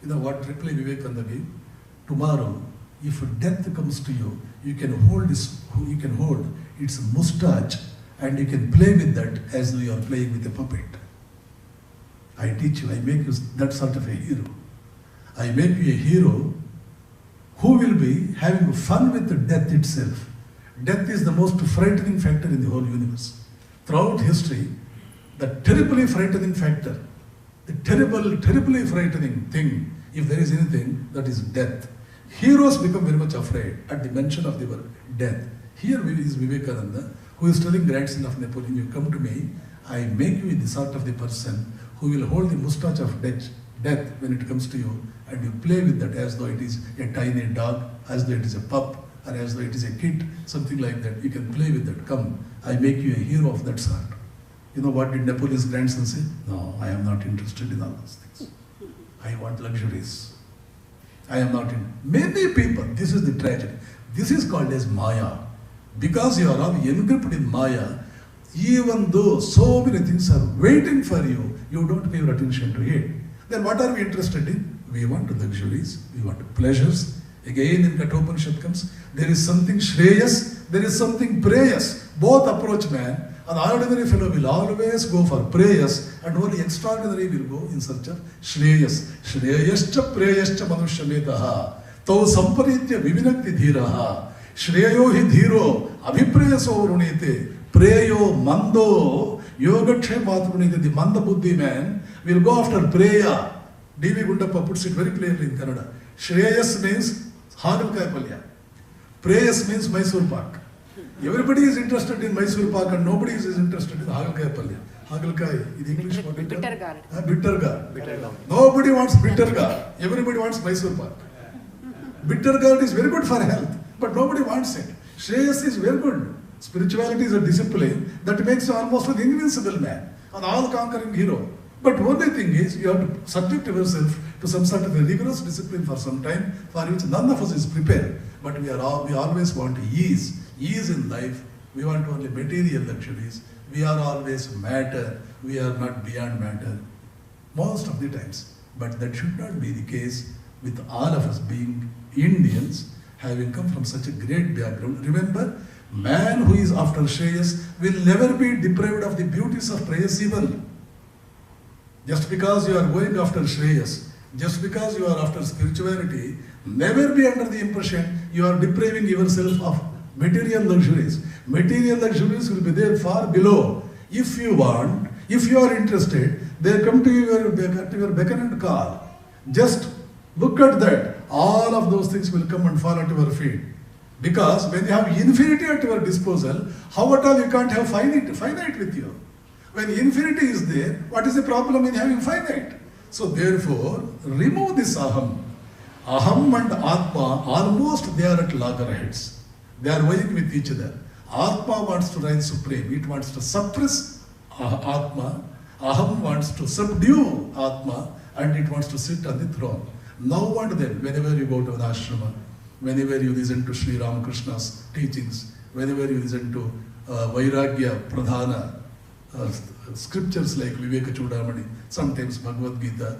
You know what reply Vivekananda gave? Tomorrow, if death comes to you, you can hold its mustache and you can play with that as though you are playing with a puppet. I teach you, I make you that sort of a hero. I make you a hero who will be having fun with the death itself. Death is the most frightening factor in the whole universe. Throughout history, the terribly frightening factor, the terribly frightening thing, if there is anything, that is death. Heroes become very much afraid at the mention of the word death. Here is Vivekananda, who is telling grandson of Napoleon, you come to me, I make you the sort of the person who will hold the mustache of death when it comes to you, and you play with that as though it is a tiny dog, as though it is a pup, or as though it is a kid, something like that. You can play with that. Come, I make you a hero of that sort. You know what did Napoleon's grandson say? No, I am not interested in all those things. I want luxuries. I am not in. Many people, this is the tragedy. This is called as Maya. Because you are all engulfed in Maya, even though so many things are waiting for you, you don't pay your attention to it. Then what are we interested in? We want luxuries, we want pleasures. Again in Kathopanishad comes, there is something Shreyas, there is something Preyas. Both approach man. An ordinary fellow will always go for Preyas, and only extraordinary will go in search of Shreyas. Shreyascha Preyascha Manushametaha. Tau Samparitya Vivinakti Dhiraha. Shreyo hi dhiro abhipreyaso vrunite. Preyo mando yogakshe matrunite. The manda buddhi man will go after Preya. D.V. Gundappa puts it very clearly in Kannada. Shreyas means Hagalkaya Palya. Preyas means Mysore Pak. Everybody is interested in Mysore Pak and nobody is interested in Hagalkaya Palya. Hagalkaya, in English what is it? Bitter gourd. Nobody wants bitter gourd. Everybody wants Mysore Pak. Bitter gourd is very good for health, but nobody wants it. Shreyas is very good. Spirituality is a discipline that makes you almost an invincible man, an all-conquering hero. But only thing is, you have to subject yourself to some sort of a rigorous discipline for some time, for which none of us is prepared. But we always want ease in life. We want only material luxuries. We are always matter. We are not beyond matter. most of the times. But that should not be the case with all of us being Indians, having come from such a great background. Remember, man who is after Shreyas will never be deprived of the beauties of Prayasivan. Just because you are going after Shreyas, just because you are after spirituality, never be under the impression you are depriving yourself of material luxuries. Material luxuries will be there far below. If you want, if you are interested, they come to your beckon and call. Just look at that. All of those things will come and fall at your feet. Because when you have infinity at your disposal, how at all you can't have finite with you? When infinity is there, what is the problem in having finite? So therefore, remove this aham. Aham and Atma, almost they are at loggerheads. They are vying with each other. Atma wants to reign supreme. It wants to suppress Atma. Aham wants to subdue Atma, and it wants to sit on the throne. Now and then, whenever you go to an ashrama, whenever you listen to Sri Ramakrishna's teachings, whenever you listen to Vairagya Pradhana, scriptures like Viveka Chudamani, sometimes Bhagavad Gita,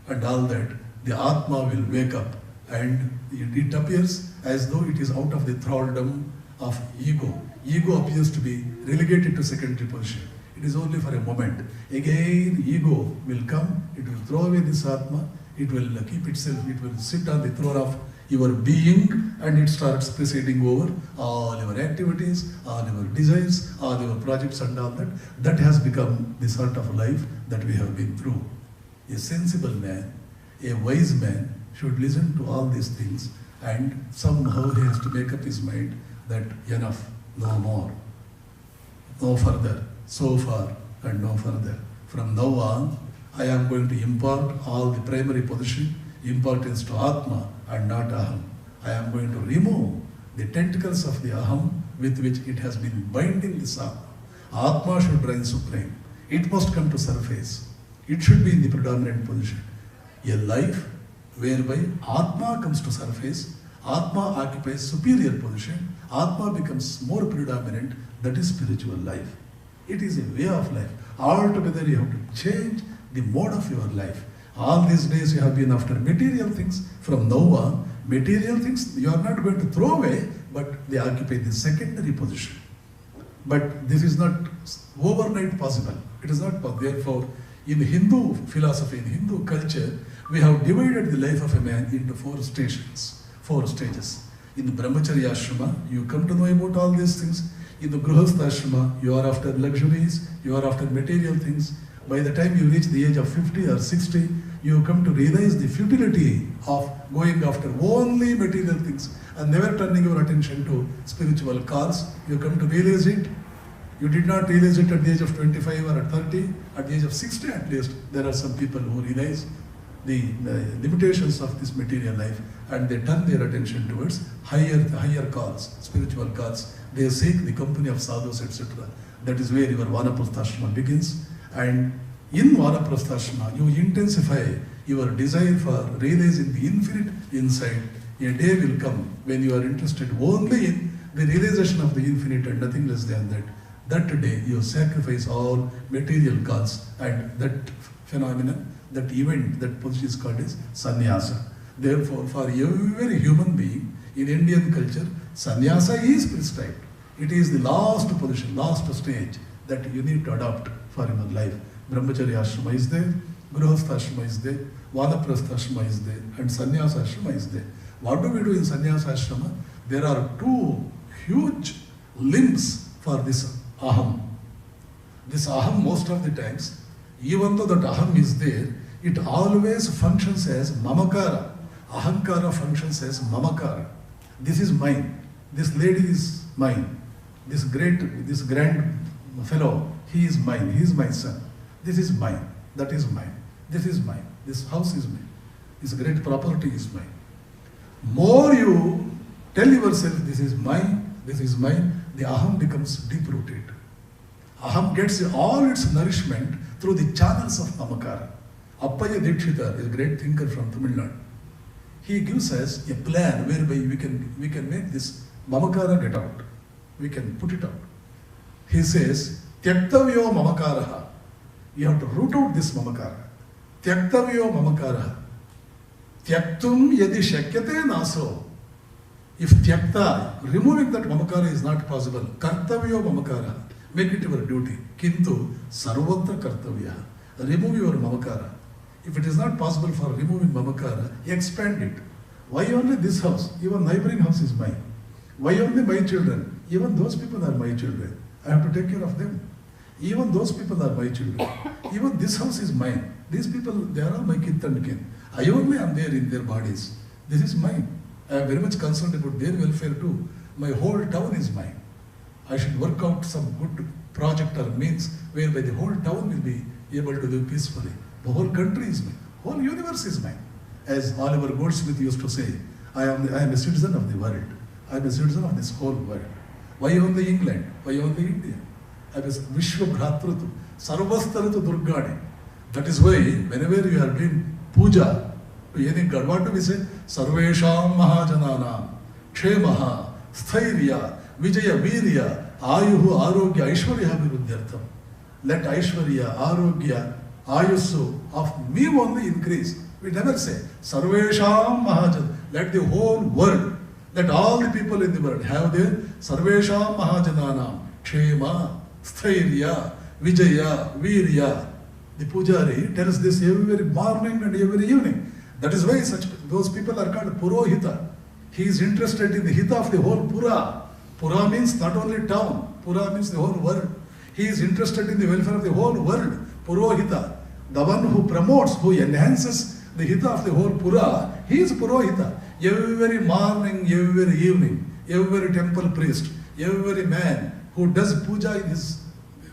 and all that, the Atma will wake up, and it appears as though it is out of the thraldom of ego. Ego appears to be relegated to secondary position. It is only for a moment. Again, ego will come, it will throw away this Atma, it will keep itself, it will sit on the throne of your being, and it starts presiding over all your activities, all your desires, all your projects and all that. That has become the sort of life that we have been through. A sensible man, a wise man should listen to all these things, and somehow he has to make up his mind that enough, no more, no further, so far and no further. From now on, I am going to impart all the primary position, importance to Atma and not Aham. I am going to remove the tentacles of the Aham with which it has been binding this Atma. Atma should reign supreme. It must come to surface. It should be in the predominant position. A life whereby Atma comes to surface, Atma occupies superior position, Atma becomes more predominant, that is spiritual life. It is a way of life. Altogether you have to change the mode of your life. All these days you have been after material things. From now on, material things you are not going to throw away, but they occupy the secondary position. But this is not overnight possible. It is not possible. Therefore, in Hindu philosophy, in Hindu culture, we have divided the life of a man into four stages, 4 stages. In the Brahmacharya ashrama, you come to know about all these things. In the Grihastha ashrama, you are after luxuries, you are after material things. By the time you reach the age of 50 or 60, you come to realize the futility of going after only material things and never turning your attention to spiritual cause. You come to realize it. You did not realize it at the age of 25 or at 30. At the age of 60 at least, there are some people who realize the limitations of this material life, and they turn their attention towards higher cause, spiritual cause. They seek the company of sadhus, etc. That is where your Vanaprastha begins. And in Vanaprastha, you intensify your desire for realizing the infinite inside. A day will come when you are interested only in the realization of the infinite and nothing less than that. That day you sacrifice all material cause, and that phenomenon, that event, that position is called as sannyasa. Therefore, for every human being in Indian culture, sannyasa is prescribed. It is the last position, last stage that you need to adopt for your life. Brahmacharya ashrama is there, Grihastha ashrama is there, Vanaprastha ashrama is there, and sannyasa ashrama is there. What do we do in sannyasa ashrama? There are 2 huge limbs for this aham. This aham, most of the times, even though that aham is there, it always functions as mamakara. Ahankara functions as mamakara. This is mine. This lady is mine. This grand fellow, he is mine. He is my son. This is mine. That is mine. This is mine. This house is mine. This great property is mine. More you tell yourself, this is mine, the aham becomes deep-rooted. Aham gets all its nourishment through the channels of mamakara. Appaya Dikshita is a great thinker from Tamil Nadu. He gives us a plan whereby we can make this mamakara get out. We can put it out. He says, Tyaktavyo mamakaraha. You have to root out this mamakara. Tyaktavyo mamakara. Tyaktum yadi shakyate naso. If tyakta, removing that mamakara is not possible, kartavyo mamakara, make it your duty. Kintu sarvatra kartavya. Remove your mamakara. If it is not possible for removing mamakara, expand it. Why only this house? Even neighboring house is mine. Why only my children? Even those people are my children. I have to take care of them. Even those people are my children. Even this house is mine. These people, they are all my kin and kin. I only am there in their bodies. This is mine. I am very much concerned about their welfare too. My whole town is mine. I should work out some good project or means whereby the whole town will be able to live peacefully. The whole country is mine. Whole universe is mine. As Oliver Goldsmith used to say, I am a citizen of the world. I am a citizen of this whole world. Why only England? Why only India? I am a Vishwa Bhratratu, Sarvastaratu Durgani. That is why whenever you are doing puja to any god, what do we say? Sarvesham Mahajananam, Kshemaha, Sthairya, Vijaya Virya, Ayuhu, Arogya, Aishwarya Viruddhyartham. Let Aishwarya, Arogya, Ayusu of me only increase. We never say Sarvesham Mahajan. Let the whole world, let all the people in the world have their Sarvesham Mahajananam, Kshema, Sthairya, Vijaya, Virya. The Pujari tells this every morning and every evening. That is why those people are called Purohita. He is interested in the hita of the whole Pura. Pura means not only town, Pura means the whole world. He is interested in the welfare of the whole world. Purohita. The one who promotes, who enhances the hita of the whole Pura, he is Purohita. Every morning, every evening, every temple priest, every man who does puja in his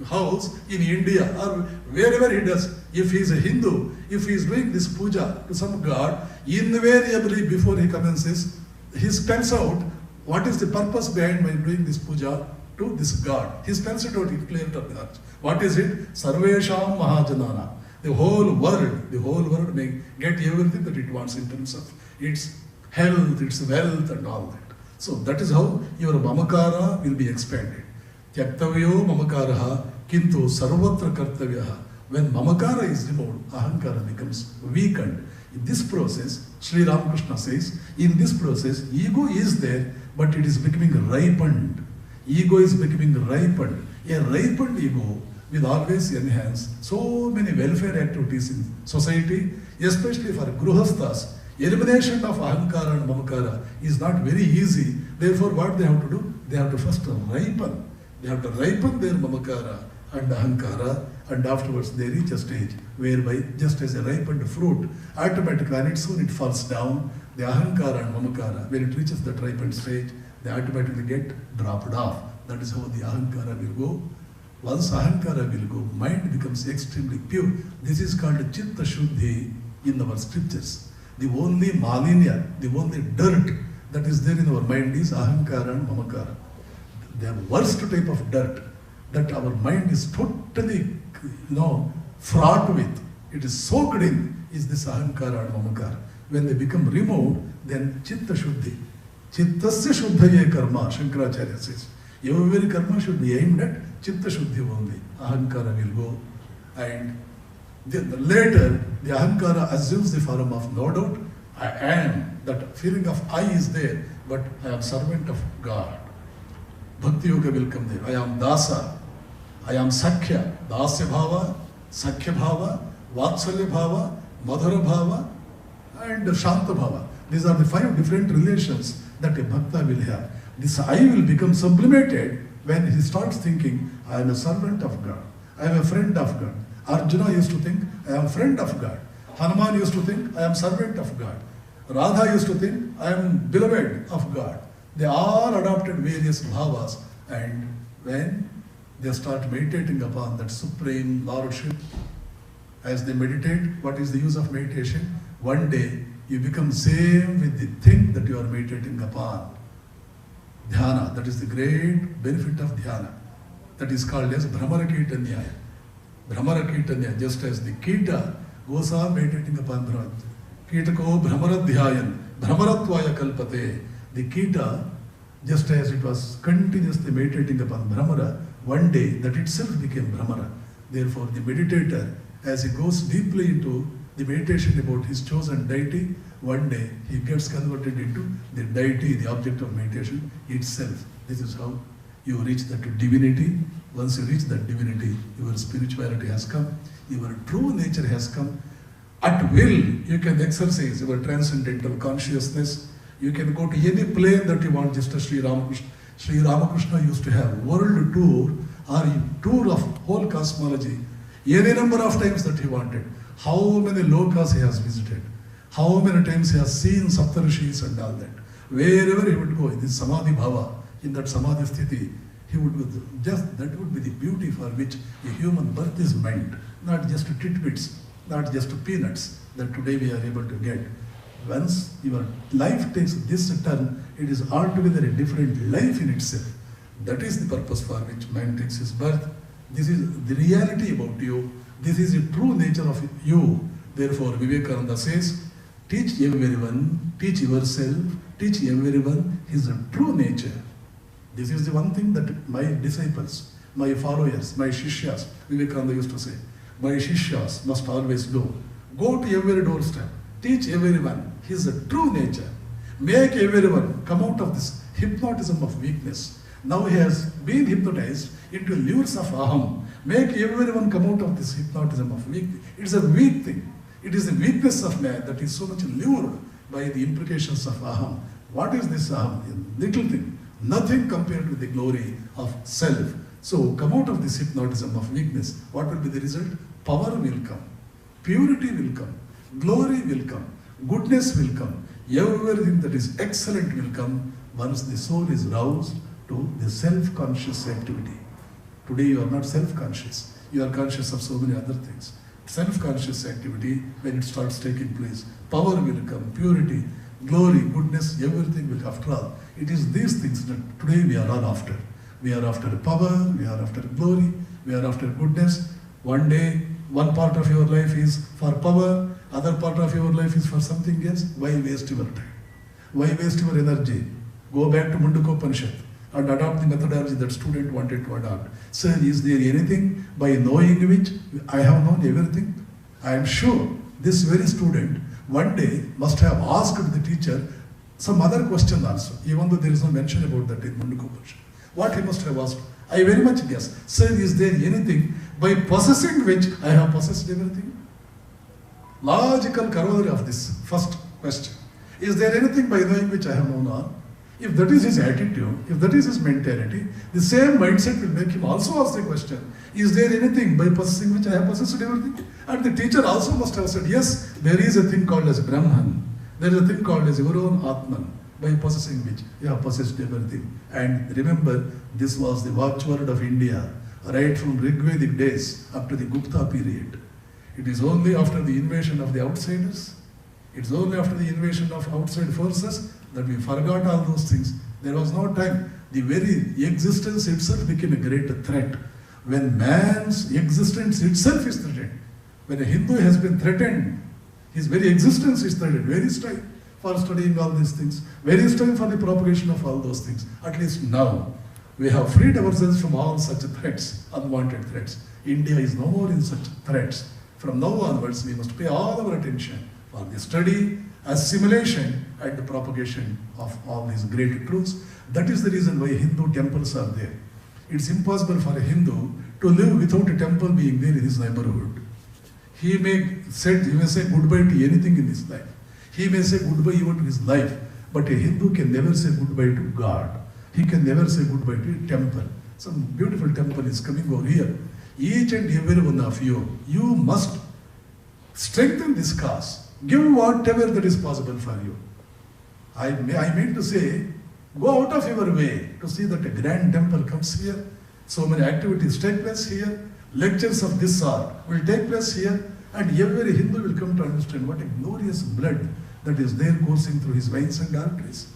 house in India or wherever he does, if he is a Hindu, if he is doing this puja to some god, invariably before he commences, he spells out what is the purpose behind my doing this puja to this god. He spells it out, he clears it up. What is it? Sarvesham Mahajanana. The whole world may get everything that it wants in terms of its health, its wealth and all that. So that is how your mamakara will be expanded. Tyaktavyo mamakaraha kintu sarvatra kartavyaha. When mamakara is removed, ahankara becomes weakened. In this process, Sri Ramakrishna says, in this process, ego is there, but it is becoming ripened. Ego is becoming ripened. A ripened ego will always enhance so many welfare activities in society, especially for gruhasthas. Elimination of ahankara and mamakara is not very easy. Therefore, what they have to do? They have to first ripen. They have to ripen their mamakara and ahankara, and afterwards they reach a stage whereby, just as a ripened fruit, automatically on its own it falls down. The ahankara and mamakara, when it reaches that ripened stage, they automatically get dropped off. That is how the ahankara will go. Once ahankara will go, mind becomes extremely pure. This is called chitta shuddhi in our scriptures. The only malinya, the only dirt that is there in our mind is ahankara and mamakara. The worst type of dirt that our mind is totally, fraught with, it is soaked in, is this ahankara and mamakara. When they become removed, then chitta shuddhi. Chittasya shuddhaye karma, Shankaracharya says. Every karma should be aimed at chitta shuddhi only. Ahankara will go. And later, the ahankara assumes the form of, no doubt, I am. That feeling of I is there, but I am servant of God. Bhakti Yoga will come there. I am Dasa. I am Sakhya. Dasya Bhava, Sakhya Bhava, Vatsalya Bhava, Madhura Bhava, and Shanta Bhava. These are the 5 different relations that a Bhakta will have. This I will become sublimated when he starts thinking, I am a servant of God. I am a friend of God. Arjuna used to think, I am friend of God. Hanuman used to think, I am servant of God. Radha used to think, I am beloved of God. They all adopted various bhavas, and when they start meditating upon that supreme lordship, as they meditate, what is the use of meditation? One day you become same with the thing that you are meditating upon. Dhyana, that is the great benefit of dhyana. That is called as Brahmarakitanyaya. Brahmarakitanya, just as the Kita goes on meditating upon Brahma. Kitako Brahmaradhyayan, Brahmaratvaya kalpate. The Kita, just as it was continuously meditating upon Brahmara, one day that itself became Brahmara. Therefore, the meditator, as he goes deeply into the meditation about his chosen deity, one day he gets converted into the deity, the object of meditation itself. This is how you reach that divinity. Once you reach that divinity, your spirituality has come, your true nature has come. At will, you can exercise your transcendental consciousness. You can go to any plane that you want, just as Sri Ramakrishna used to have world tour or tour of whole cosmology, any number of times that he wanted. How many lokas he has visited, how many times he has seen Saptarishis and all that. Wherever he would go, in this Samadhi Bhava, in that Samadhi Sthiti, he would just, that would be the beauty for which a human birth is meant, not just tidbits, not just peanuts that today we are able to get. Once your life takes this turn, it is altogether a different life in itself. That is the purpose for which man takes his birth. This is the reality about you. This is the true nature of you. Therefore, Vivekananda says, teach everyone, teach yourself, teach everyone his true nature. This is the one thing that my disciples, my followers, my shishyas, Vivekananda used to say, my shishyas must always do. Go to every doorstep, teach everyone his true nature. Make everyone come out of this hypnotism of weakness. Now he has been hypnotized into lures of aham. Make everyone come out of this hypnotism of weakness. It's a weak thing. It is the weakness of man that is so much lured by the implications of aham. What is this aham? A little thing. Nothing compared with the glory of self. So come out of this hypnotism of weakness. What will be the result? Power will come. Purity will come. Glory will come. Goodness will come. Everything that is excellent will come once the soul is roused to the self-conscious activity. Today you are not self-conscious. You are conscious of so many other things. Self-conscious activity, when it starts taking place, power will come, purity, glory, goodness, everything will. After all, it is these things that today we are all after. We are after power, we are after glory, we are after goodness. One day, one part of your life is for power, other part of your life is for something else. Why waste your time? Why waste your energy? Go back to Mundakopanishad and adopt the methodology that student wanted to adopt. Sir, is there anything by knowing which I have known everything? I am sure this very student one day must have asked the teacher some other question also, even though there is no mention about that in Mundakopanishad. What he must have asked, I very much guess. Sir, is there anything by possessing which I have possessed everything? Logical corollary of this first question. Is there anything by knowing which I have known all? If that is his attitude, if that is his mentality, the same mindset will make him also ask the question, is there anything by possessing which I have possessed everything? And the teacher also must have said, yes, there is a thing called as Brahman. There is a thing called as your own Atman, by possessing which you have possessed everything. And remember, this was the watchword of India, right from Rigvedic days up to the Gupta period. It is only after the invasion of the outsiders, it's only after the invasion of outside forces that we forgot all those things. There was no time. The very existence itself became a great threat. When man's existence itself is threatened, when a Hindu has been threatened, his very existence is threatened. Where is time for studying all these things? Where is time for the propagation of all those things? At least now, we have freed ourselves from all such threats, unwanted threats. India is no more in such threats. From now onwards, we must pay all our attention for the study, assimilation, and the propagation of all these great truths. That is the reason why Hindu temples are there. It's impossible for a Hindu to live without a temple being there in his neighborhood. He may say goodbye to anything in his life. He may say goodbye even to his life, but a Hindu can never say goodbye to God. He can never say goodbye to a temple. Some beautiful temple is coming over here. Each and every one of you, you must strengthen this cause. Give whatever that is possible for you. I mean to say, go out of your way to see that a grand temple comes here. So many activities take place here. Lectures of this sort will take place here. And every Hindu will come to understand what a glorious blood that is there coursing through his veins and arteries.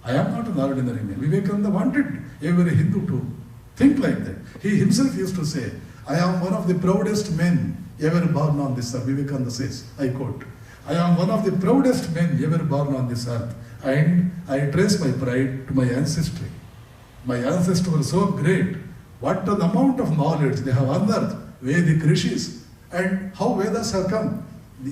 I am not an ordinary man. Vivekananda wanted every Hindu to think like that. He himself used to say, I am one of the proudest men ever born on this earth. Vivekananda says, I quote, I am one of the proudest men ever born on this earth, and I trace my pride to my ancestry. My ancestors were so great. What an amount of knowledge they have unearthed, Vedic rishis, and how Vedas have come.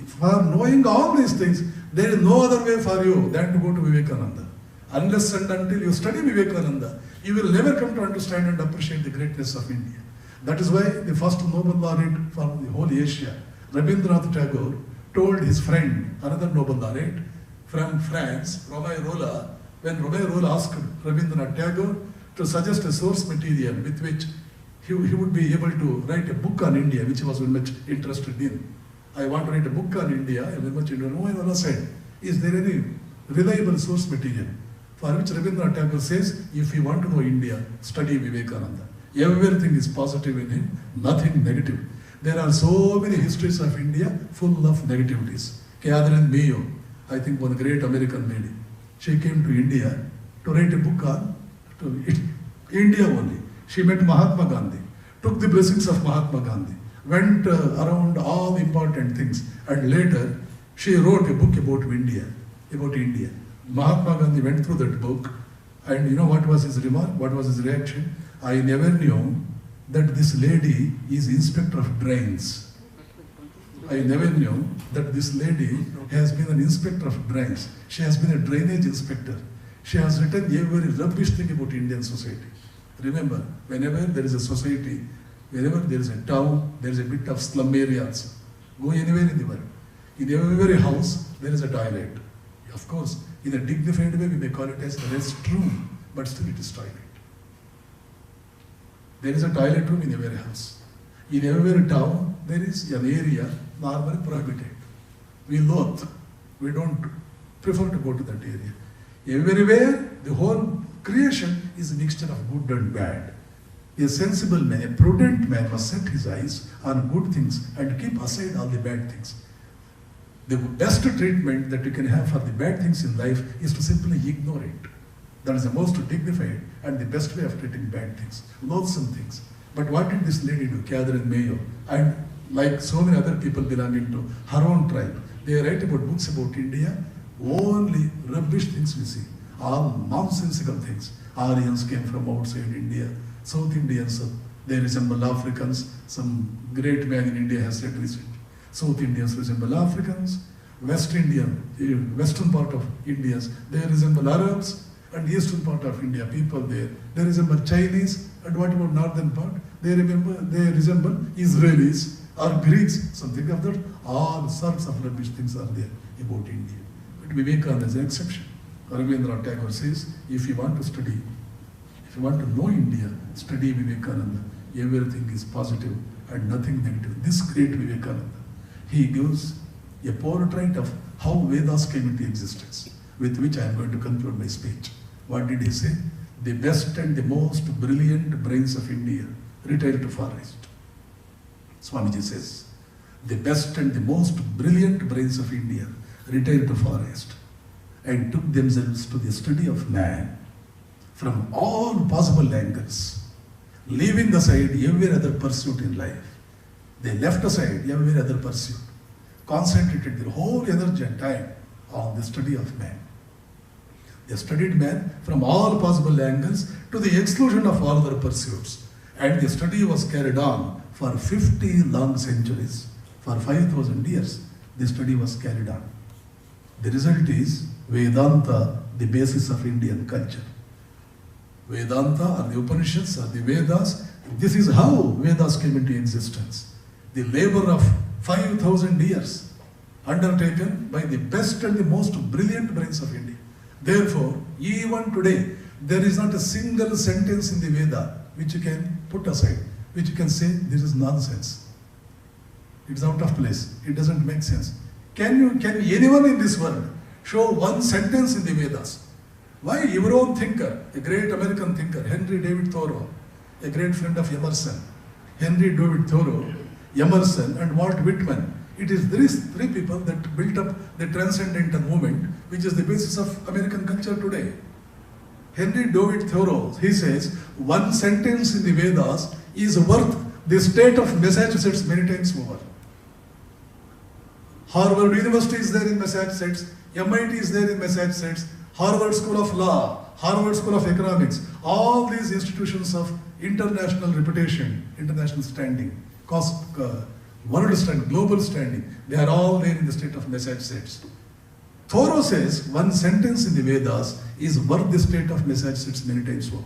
For knowing all these things, there is no other way for you than to go to Vivekananda. Unless and until you study Vivekananda, you will never come to understand and appreciate the greatness of India. That is why the first Nobel laureate from the whole Asia, Rabindranath Tagore, told his friend, another Nobel laureate from France, Robert Rolla, when Robert Rolla asked Rabindranath Tagore to suggest a source material with which he would be able to write a book on India, which he was very much interested in. I want to write a book on India, I am very much interested. Rolla said, is there any reliable source material? For which Rabindranath Tagore says, if you want to know India, study Vivekananda. Everything is positive in him, nothing negative. There are so many histories of India full of negativities. Catherine Mayo, I think one great American lady, she came to India to write a book on India only. She met Mahatma Gandhi, took the blessings of Mahatma Gandhi, went around all the important things, and later she wrote a book about India. Mahatma Gandhi went through that book, and you know what was his remark? What was his reaction? I never knew that this lady is inspector of drains. I never knew that this lady has been an inspector of drains. She has been a drainage inspector. She has written every rubbish thing about Indian society. Remember, whenever there is a society, wherever there is a town, there is a bit of slum areas. Go anywhere in the world. In every house, there is a toilet. Of course, in a dignified way, we may call it as a restroom, but still it is toilet. There is a toilet room in every house. In every town, there is an area normally prohibited. We loathe. We don't prefer to go to that area. Everywhere, the whole creation is a mixture of good and bad. A sensible man, a prudent man must set his eyes on good things and keep aside all the bad things. The best treatment that you can have for the bad things in life is to simply ignore it. That is the most dignified and the best way of treating bad things, loathsome things. But what did this lady do, Catherine Mayo? And like so many other people belonging to her own tribe, they write about books about India, only rubbish things we see, all nonsensical things. Aryans came from outside India, South Indians, they resemble Africans. Some great man in India has said recently, South Indians resemble Africans, western part of Indians, they resemble Arabs, and eastern part of India, people there, they resemble Chinese, and what about northern part? They resemble Israelis or Greeks, something of that. All sorts of rubbish things are there about India. But Vivekananda is an exception. Rabindranath Tagore says, if you want to study, if you want to know India, study Vivekananda. Everything is positive and nothing negative. This great Vivekananda, he gives a portrait of how Vedas came into existence, with which I am going to conclude my speech. What did he say? The best and the most brilliant brains of India retired to forest. Swamiji says, the best and the most brilliant brains of India retired to forest and took themselves to the study of man from all possible angles, leaving aside every other pursuit in life. They left aside every other pursuit, concentrated their whole energy and time on the study of man. They studied man from all possible angles to the exclusion of all other pursuits. And the study was carried on for 50 long centuries. For 5,000 years, the study was carried on. The result is Vedanta, the basis of Indian culture. Vedanta or the Upanishads or the Vedas, this is how Vedas came into existence. The labor of 5,000 years undertaken by the best and the most brilliant brains of India. Therefore, even today, there is not a single sentence in the Veda which you can put aside, which you can say this is nonsense. It's out of place. It doesn't make sense. Can anyone in this world show one sentence in the Vedas? Why? Your own thinker, a great American thinker, Henry David Thoreau, a great friend of Emerson, Henry David Thoreau, Emerson, and Walt Whitman. It is these three people that built up the Transcendental movement, which is the basis of American culture today. Henry David Thoreau, he says, one sentence in the Vedas is worth the state of Massachusetts many times over. Harvard University is there in Massachusetts, MIT is there in Massachusetts, Harvard School of Law, Harvard School of Economics, all these institutions of international reputation, international standing, world standing, global standing. They are all there in the state of message sets. Thoreau says one sentence in the Vedas is worth the state of message sets many times over.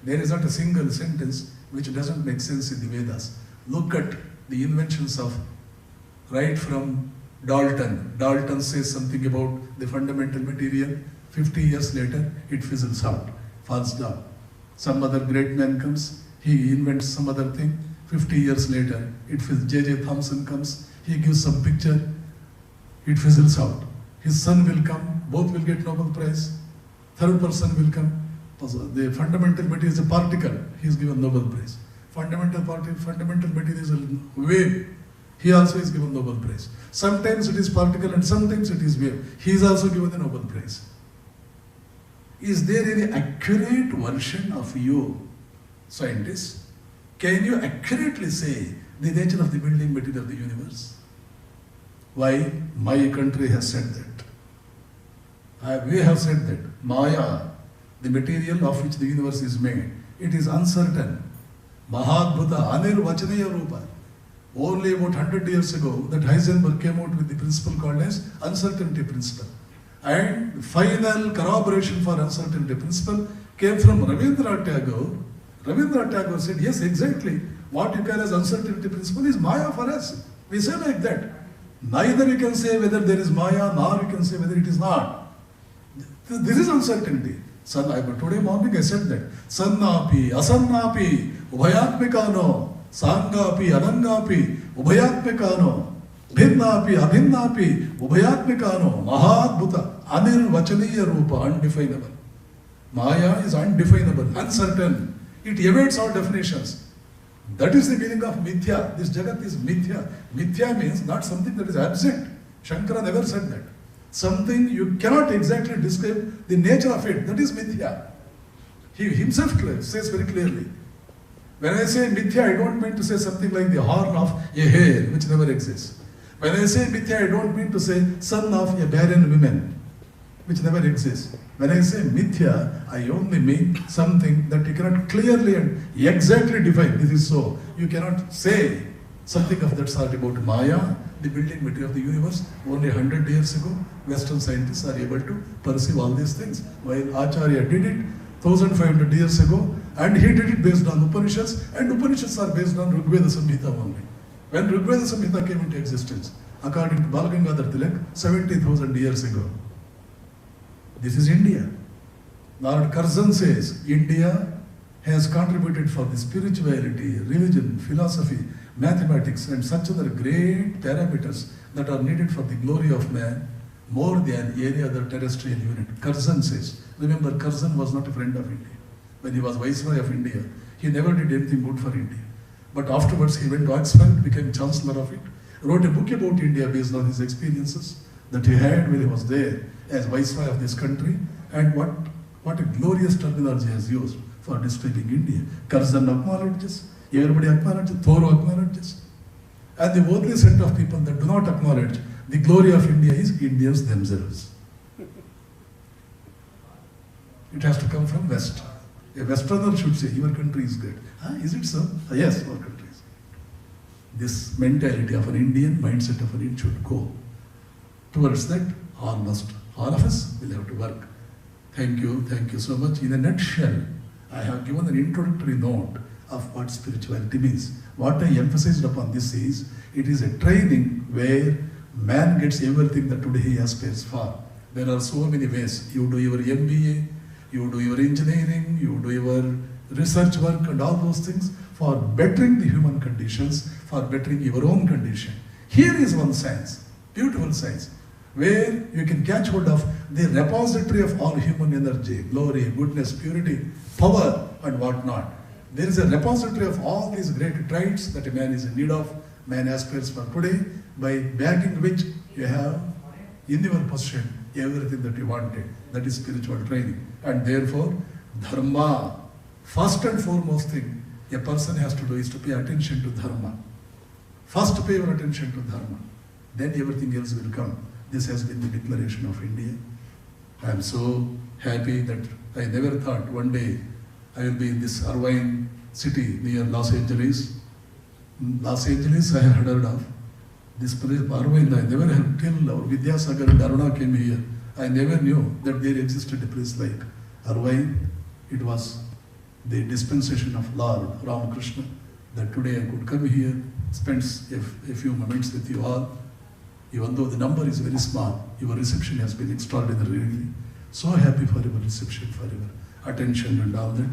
There is not a single sentence which doesn't make sense in the Vedas. Look at the inventions of, right from Dalton. Dalton says something about the fundamental material. 50 years later, it fizzles out, falls down. Some other great man comes, he invents some other thing. 50 years later, it fizzles. J.J. Thomson comes, he gives some picture, it fizzles out. His son will come, both will get Nobel Prize. Third person will come. The fundamental material is a particle, he is given Nobel Prize. Fundamental material is a wave, he also is given Nobel Prize. Sometimes it is particle and sometimes it is wave. He is also given the Nobel Prize. Is there any accurate version of you, scientists? Can you accurately say the nature of the building material of the universe? Why? My country has said that. We have said that Maya, the material of which the universe is made, it is uncertain. Mahadbhuta, Anirvachanaya Rupa. Only about 100 years ago, that Heisenberg came out with the principle called as uncertainty principle. And the final corroboration for uncertainty principle came from Rabindranath Tagore. Rabindranath Tagore said, yes, exactly. What you call as uncertainty principle is Maya for us. We say like that. Neither you can say whether there is Maya, nor you can say whether it is not. This is uncertainty. Today morning I said that. Sannapi, asannapi, ubhayatmikano, sangapi, anangapi, ubhayatmikano, bhinnapi, abhinnapi, ubhayatmikano, mahadbhuta, anirvachaniya rupa, undefinable. Maya is undefinable, uncertain. It evades our definitions. That is the meaning of mithya. This jagat is mithya. Mithya means not something that is absent. Shankara never said that. Something you cannot exactly describe the nature of it. That is mithya. He himself says very clearly. When I say mithya, I don't mean to say something like the horn of a hare, which never exists. When I say mithya, I don't mean to say son of a barren woman, which never exists. When I say mithya, I only mean something that you cannot clearly and exactly define. This is so. You cannot say something of that sort about Maya, the building material of the universe. Only 100 years ago, Western scientists are able to perceive all these things. While Acharya did it 1500 years ago, and he did it based on Upanishads, and Upanishads are based on Rigveda Samhita only. When Rigveda Samhita came into existence, according to Balagangadhar Tilak, 70,000 years ago. This is India. Lord Curzon says, India has contributed for the spirituality, religion, philosophy, mathematics and such other great parameters that are needed for the glory of man more than any other terrestrial unit. Curzon says, remember Curzon was not a friend of India. When he was Viceroy of India, he never did anything good for India. But afterwards he went to Oxford, became Chancellor of it, wrote a book about India based on his experiences that he had when he was there as Viceroy of this country, and what a glorious terminology he has used for describing India. Curzon acknowledges, everybody acknowledges, Thoreau acknowledges. And the only set of people that do not acknowledge the glory of India is Indians themselves. It has to come from West. A Westerner should say, your country is good. Is it so? Yes, our country is. This mentality of an Indian, mindset of an Indian should go. Towards that, almost all of us will have to work. Thank you so much. In a nutshell, I have given an introductory note of what spirituality means. What I emphasized upon this is, it is a training where man gets everything that today he aspires for. There are so many ways. You do your MBA, you do your engineering, you do your research work and all those things for bettering the human conditions, for bettering your own condition. Here is one science, beautiful science, where you can catch hold of the repository of all human energy, glory, goodness, purity, power and whatnot. There is a repository of all these great traits that a man is in need of, man aspires for today, by backing which you have in your possession everything that you wanted. That is spiritual training. And therefore, dharma, first and foremost thing a person has to do is to pay attention to dharma. First pay your attention to dharma, then everything else will come. This has been the declaration of India. I am so happy that I never thought one day I will be in this Irvine city near Los Angeles. In Los Angeles, I had heard of this place, Arvind. I never heard till our Vidyasagar and Aruna came here. I never knew that there existed a place like Arvind. It was the dispensation of Lord Ramakrishna that today I could come here, spend a few moments with you all. Even though the number is very small, your reception has been extraordinary. Really. So happy for your reception, for your attention and all that.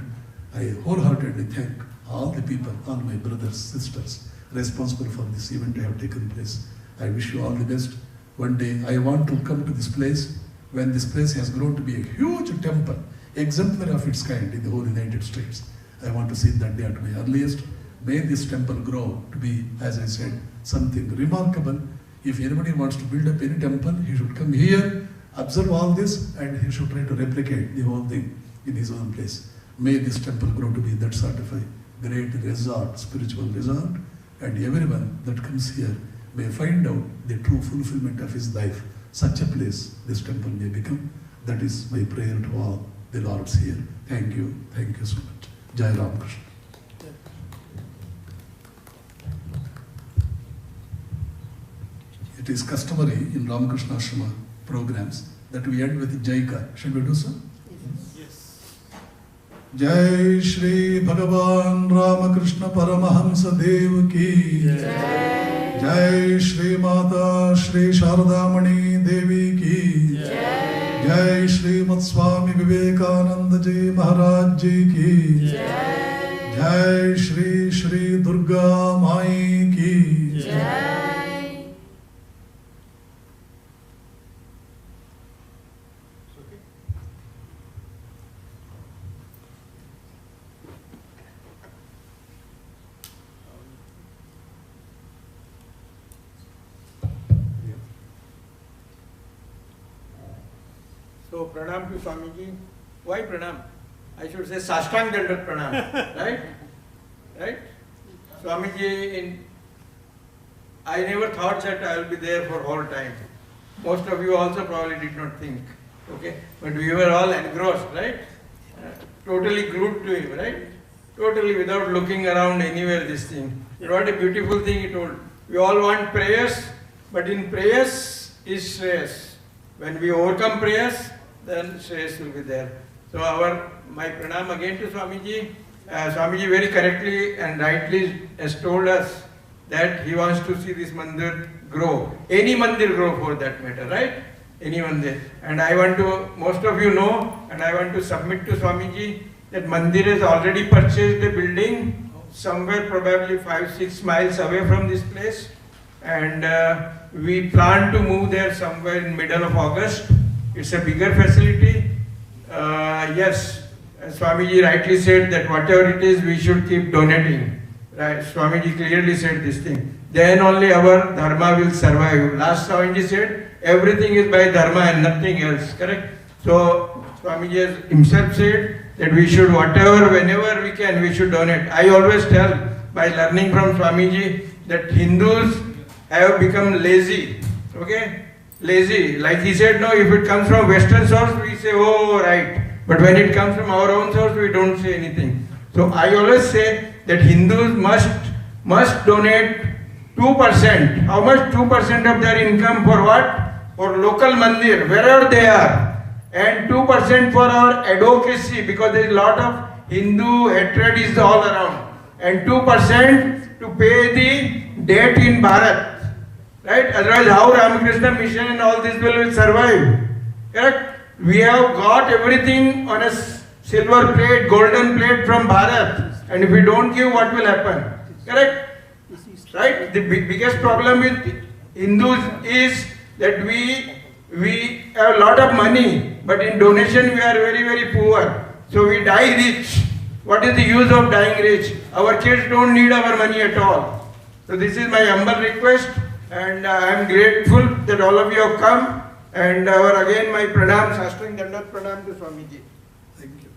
I wholeheartedly thank all the people, all my brothers, sisters, responsible for this event to have taken place. I wish you all the best. One day I want to come to this place when this place has grown to be a huge temple, exemplary of its kind in the whole United States. I want to see that day at my earliest. May this temple grow to be, as I said, something remarkable. If anybody wants to build up any temple, he should come here, observe all this, and he should try to replicate the whole thing in his own place. May this temple grow to be that sort of a great resort, spiritual resort, and everyone that comes here may find out the true fulfillment of his life. Such a place this temple may become. That is my prayer to all the lords here. Thank you so much. Jai Ramakrishna. It is customary in Ramakrishna Ashrama programs that we end with Jaika. Shall we do so? Yes. Jai Shri Bhagavan Ramakrishna Paramahamsa Dev Ki Jai. Jai Shri Mata Shri Sharadamani Devi Ki Jai. Jai Shri Mat Swami Vivekananda Ji Maharaj Ji Ki Jai. Jai Shri Shri Durga Mai Ki Jai. So pranam to Swamiji. Why pranam? I should say Sashtang Dandat pranam, right? Right? Swamiji, I never thought that I will be there for all time. Most of you also probably did not think, okay? But we were all engrossed, right? Totally glued to him, right? Totally without looking around anywhere this thing. What a beautiful thing he told. We all want prayers, but in prayers is Shreyas. When we overcome prayers, then Shreyas will be there. So my pranam again to Swamiji. Swamiji very correctly and rightly has told us that he wants to see this mandir grow. Any mandir grow for that matter, right? Any mandir. And I want to, most of you know, and I want to submit to Swamiji that mandir has already purchased a building somewhere probably 5-6 miles away from this place. And we plan to move there somewhere in middle of August. It's a bigger facility. Yes, Swamiji rightly said that whatever it is, we should keep donating. Right? Swamiji clearly said this thing. Then only our dharma will survive. Last Swamiji said, everything is by dharma and nothing else. Correct? So Swamiji has himself said that we should, whatever, whenever we can, we should donate. I always tell, by learning from Swamiji, that Hindus have become lazy. Okay? Lazy. Like he said, no, if it comes from Western source, we say, oh, right. But when it comes from our own source, we don't say anything. So I always say that Hindus must donate 2%. How much? 2% of their income for what? For local mandir, wherever they are. And 2% for our advocacy, because there is a lot of Hindu hatred is all around. And 2% to pay the debt in Bharat. Right? Otherwise, how Ramakrishna mission and all this will survive? Correct? We have got everything on a silver plate, golden plate from Bharat. And if we don't give, what will happen? Correct? Right? The biggest problem with Hindus is that we have a lot of money, but in donation we are very, very poor. So we die rich. What is the use of dying rich? Our kids don't need our money at all. So this is my humble request. And I am grateful that all of you have come. And again, my pranam, Sashtang Dandat pranam to Swamiji. Thank you.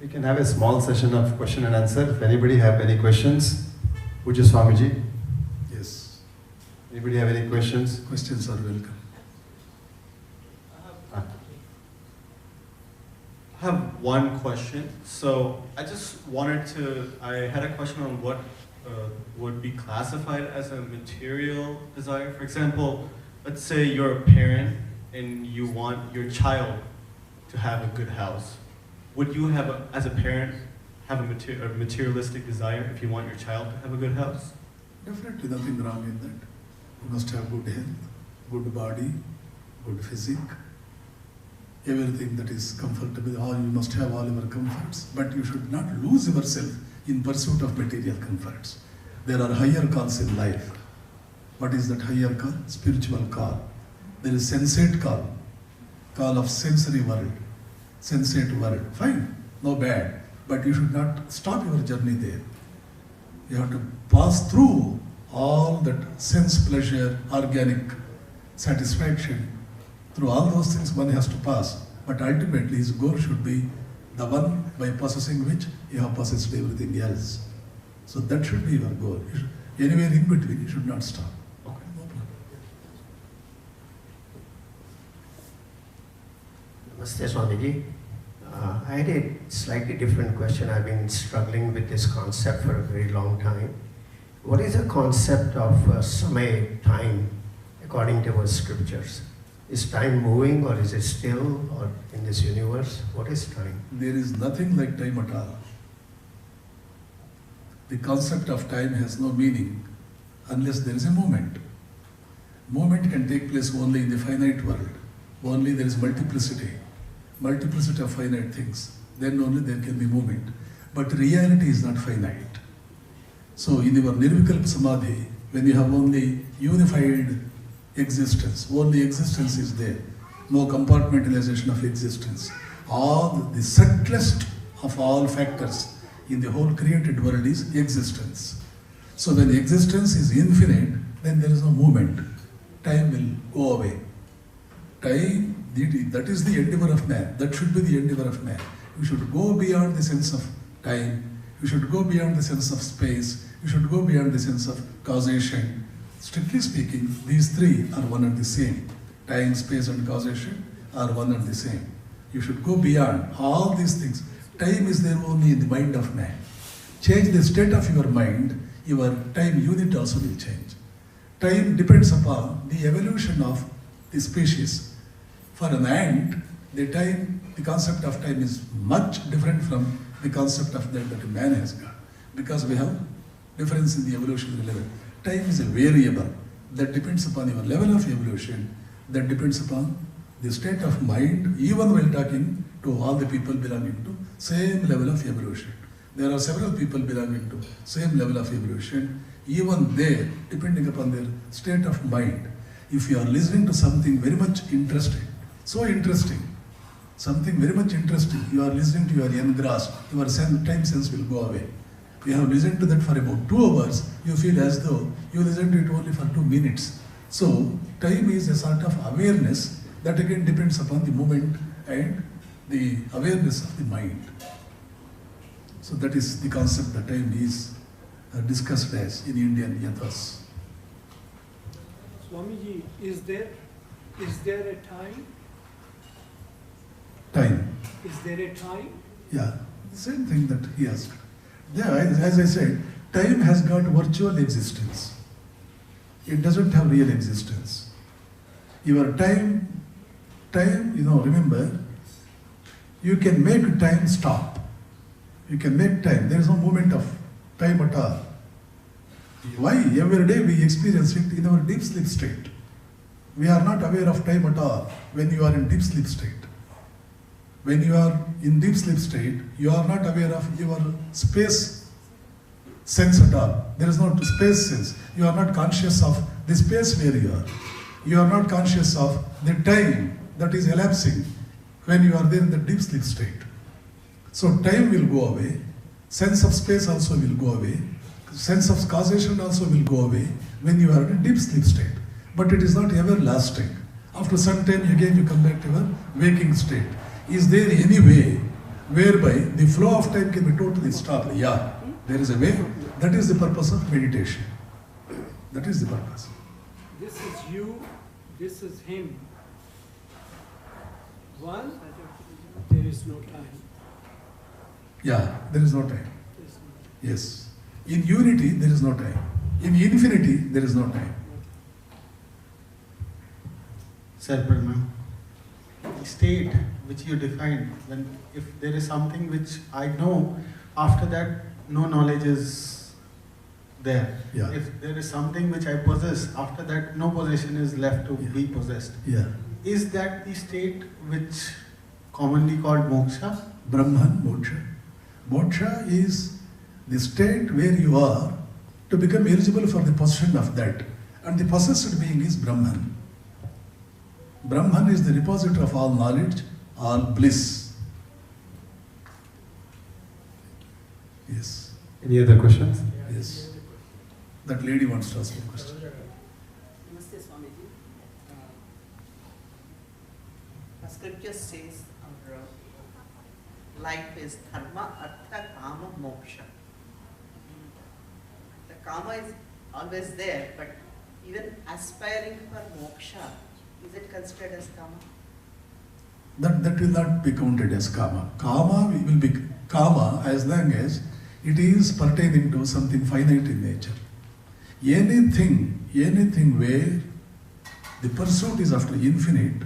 We can have a small session of question and answer. If anybody have any questions, would you Swamiji? Yes. Anybody have any questions? Questions are welcome. I have one question. So I had a question on what would be classified as a material desire? For example, let's say you're a parent and you want your child to have a good house. Would you have, as a parent, have a materialistic desire if you want your child to have a good house? Definitely nothing wrong in that. You must have good health, good body, good physique, everything that is comfortable. All you must have all your comforts, but you should not lose yourself in pursuit of material comforts. There are higher calls in life. What is that higher call? Spiritual call. There is sensate call of sensory world, sensate world. Fine, no bad, but you should not stop your journey there. You have to pass through all that sense pleasure, organic satisfaction. Through all those things one has to pass, but ultimately his goal should be the one by possessing which you have possessed everything else. So that should be your goal. Anywhere in between, you should not stop. Okay. No problem. Namaste Swamiji. I had a slightly different question. I've been struggling with this concept for a very long time. What is the concept of samay, time, according to our scriptures? Is time moving or is it still or in this universe? What is time? There is nothing like time at all. The concept of time has no meaning unless there is a moment. Moment can take place only in the finite world. Only there is multiplicity of finite things. Then only there can be movement. But reality is not finite. So in your Nirvikalpa Samadhi, when you have only unified existence, only existence is there, no compartmentalization of existence. All the subtlest of all factors in the whole created world is existence. So when existence is infinite, then there is no movement. Time will go away. Time, that is the endeavor of man. That should be the endeavor of man. You should go beyond the sense of time. You should go beyond the sense of space. You should go beyond the sense of causation. Strictly speaking, these three are one and the same. Time, space and causation are one and the same. You should go beyond all these things. Time is there only in the mind of man. Change the state of your mind, your time unit also will change. Time depends upon the evolution of the species. For an ant, the concept of time is much different from the concept of that a man has got. Because we have difference in the evolutionary level. Time is a variable that depends upon your level of evolution, that depends upon the state of mind, even while talking to all the people belonging to same level of evolution. There are several people belonging to same level of evolution, even there, depending upon their state of mind. If you are listening to something very much interesting, so interesting, something very much interesting, you are listening to, you are engrossed, your time sense will go away. You have listened to that for about 2 hours, you feel as though you listened to it only for 2 minutes. So, time is a sort of awareness that again depends upon the moment and the awareness of the mind. So that is the concept that time is discussed as in Indian yathas. Swamiji, is there a time? Time. Is there a time? Yeah, same thing that he asked. Yeah, as I said, time has got virtual existence. It doesn't have real existence. Your time, remember, you can make time stop. You can make time. There is no movement of time at all. Why? Every day we experience it in our deep sleep state. We are not aware of time at all when you are in deep sleep state. When you are in deep sleep state, you are not aware of your space sense at all. There is no space sense. You are not conscious of the space where you are. You are not conscious of the time that is elapsing when you are there in the deep sleep state. So time will go away, sense of space also will go away, sense of causation also will go away when you are in a deep sleep state. But it is not everlasting. After some time again you come back to your waking state. Is there any way whereby the flow of time can be totally stopped? Yeah, there is a way. That is the purpose of meditation. That is the purpose. This is you, this is him. One, there is no time. Yeah, there is no time. There's no time. Yes. In unity, there is no time. In infinity, there is no time. Sir, Pranam, the state which you defined, when if there is something which I know, after that no knowledge is there. Yeah. If there is something which I possess, after that no possession is left to Yeah. be possessed. Yeah. Is that the state which commonly called moksha? Brahman, moksha. Moksha is the state where you are to become eligible for the possession of that. And the possessed being is Brahman. Brahman is the repository of all knowledge, all bliss. Yes, Any other questions? yes. That lady wants to ask a question. Namaste, Swamiji. The scripture says our life is dharma, artha, kama, moksha. The kama is always there, but even aspiring for moksha, is it considered as kama? That will not be counted as kama. Kama will be kama as long as it is pertaining to something finite in nature. Anything where the pursuit is after infinite,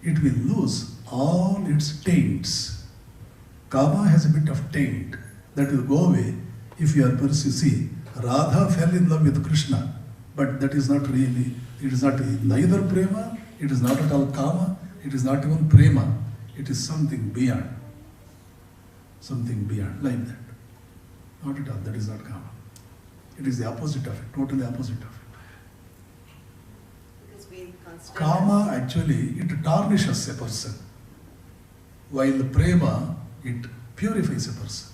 it will lose all its taints. Kama has a bit of taint that will go away if you are pursuing. See, Radha fell in love with Krishna, but that is not really, it is not neither prema, it is not at all kama, it is not even prema, it is something beyond. Something beyond, like that. Not at all, that is not kama. It is the opposite of it, totally opposite of it. Because we consider Kama actually, it tarnishes a person, while the prema, it purifies a person.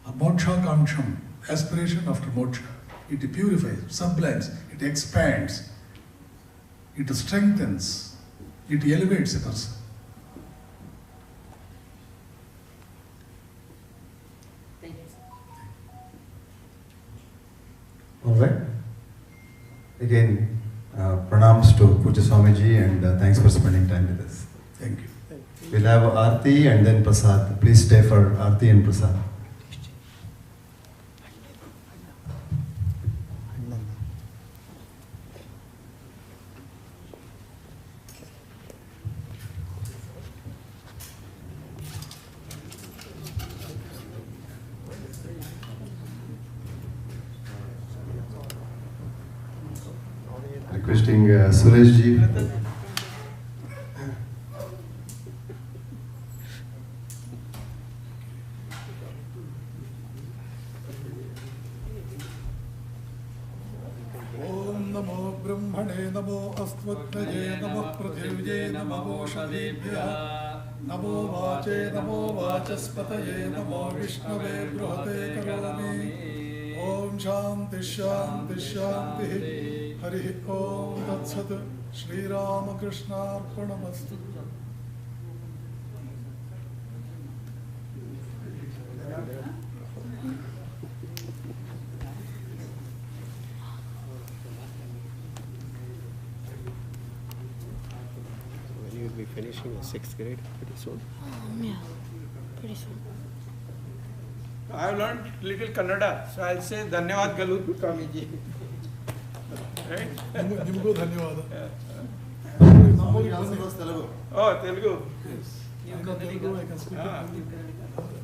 A moksha kamsham, aspiration after moksha, it purifies, sublimes, it expands, it strengthens, it elevates a person. Thank you, sir. All right. Again, pranams to Puja Swamiji and thanks for spending time with us. Thank you. We'll have Aarti and then Prasad. Please stay for Aarti and Prasad. Requesting Suresh ji. Om Namo Brahmane Namo Astvatnaje Namo Prathyavye Namo Shadebhyah Namo Vache Namo Vachaspataye Namo Vishnave Bruhate Karomi Om Shanti Shanti Shanti Hari Om Tat Sat Shri Ramakrishna Arpanamastu. When you will be finishing your 6th grade pretty soon. Yeah, pretty soon. I have learned little Kannada, so I'll say Dhanyavad Galu Swamiji. Right? Nimgo Dhanyawada. Oh, Telugu. Yes. I know Telugu, I can speak it.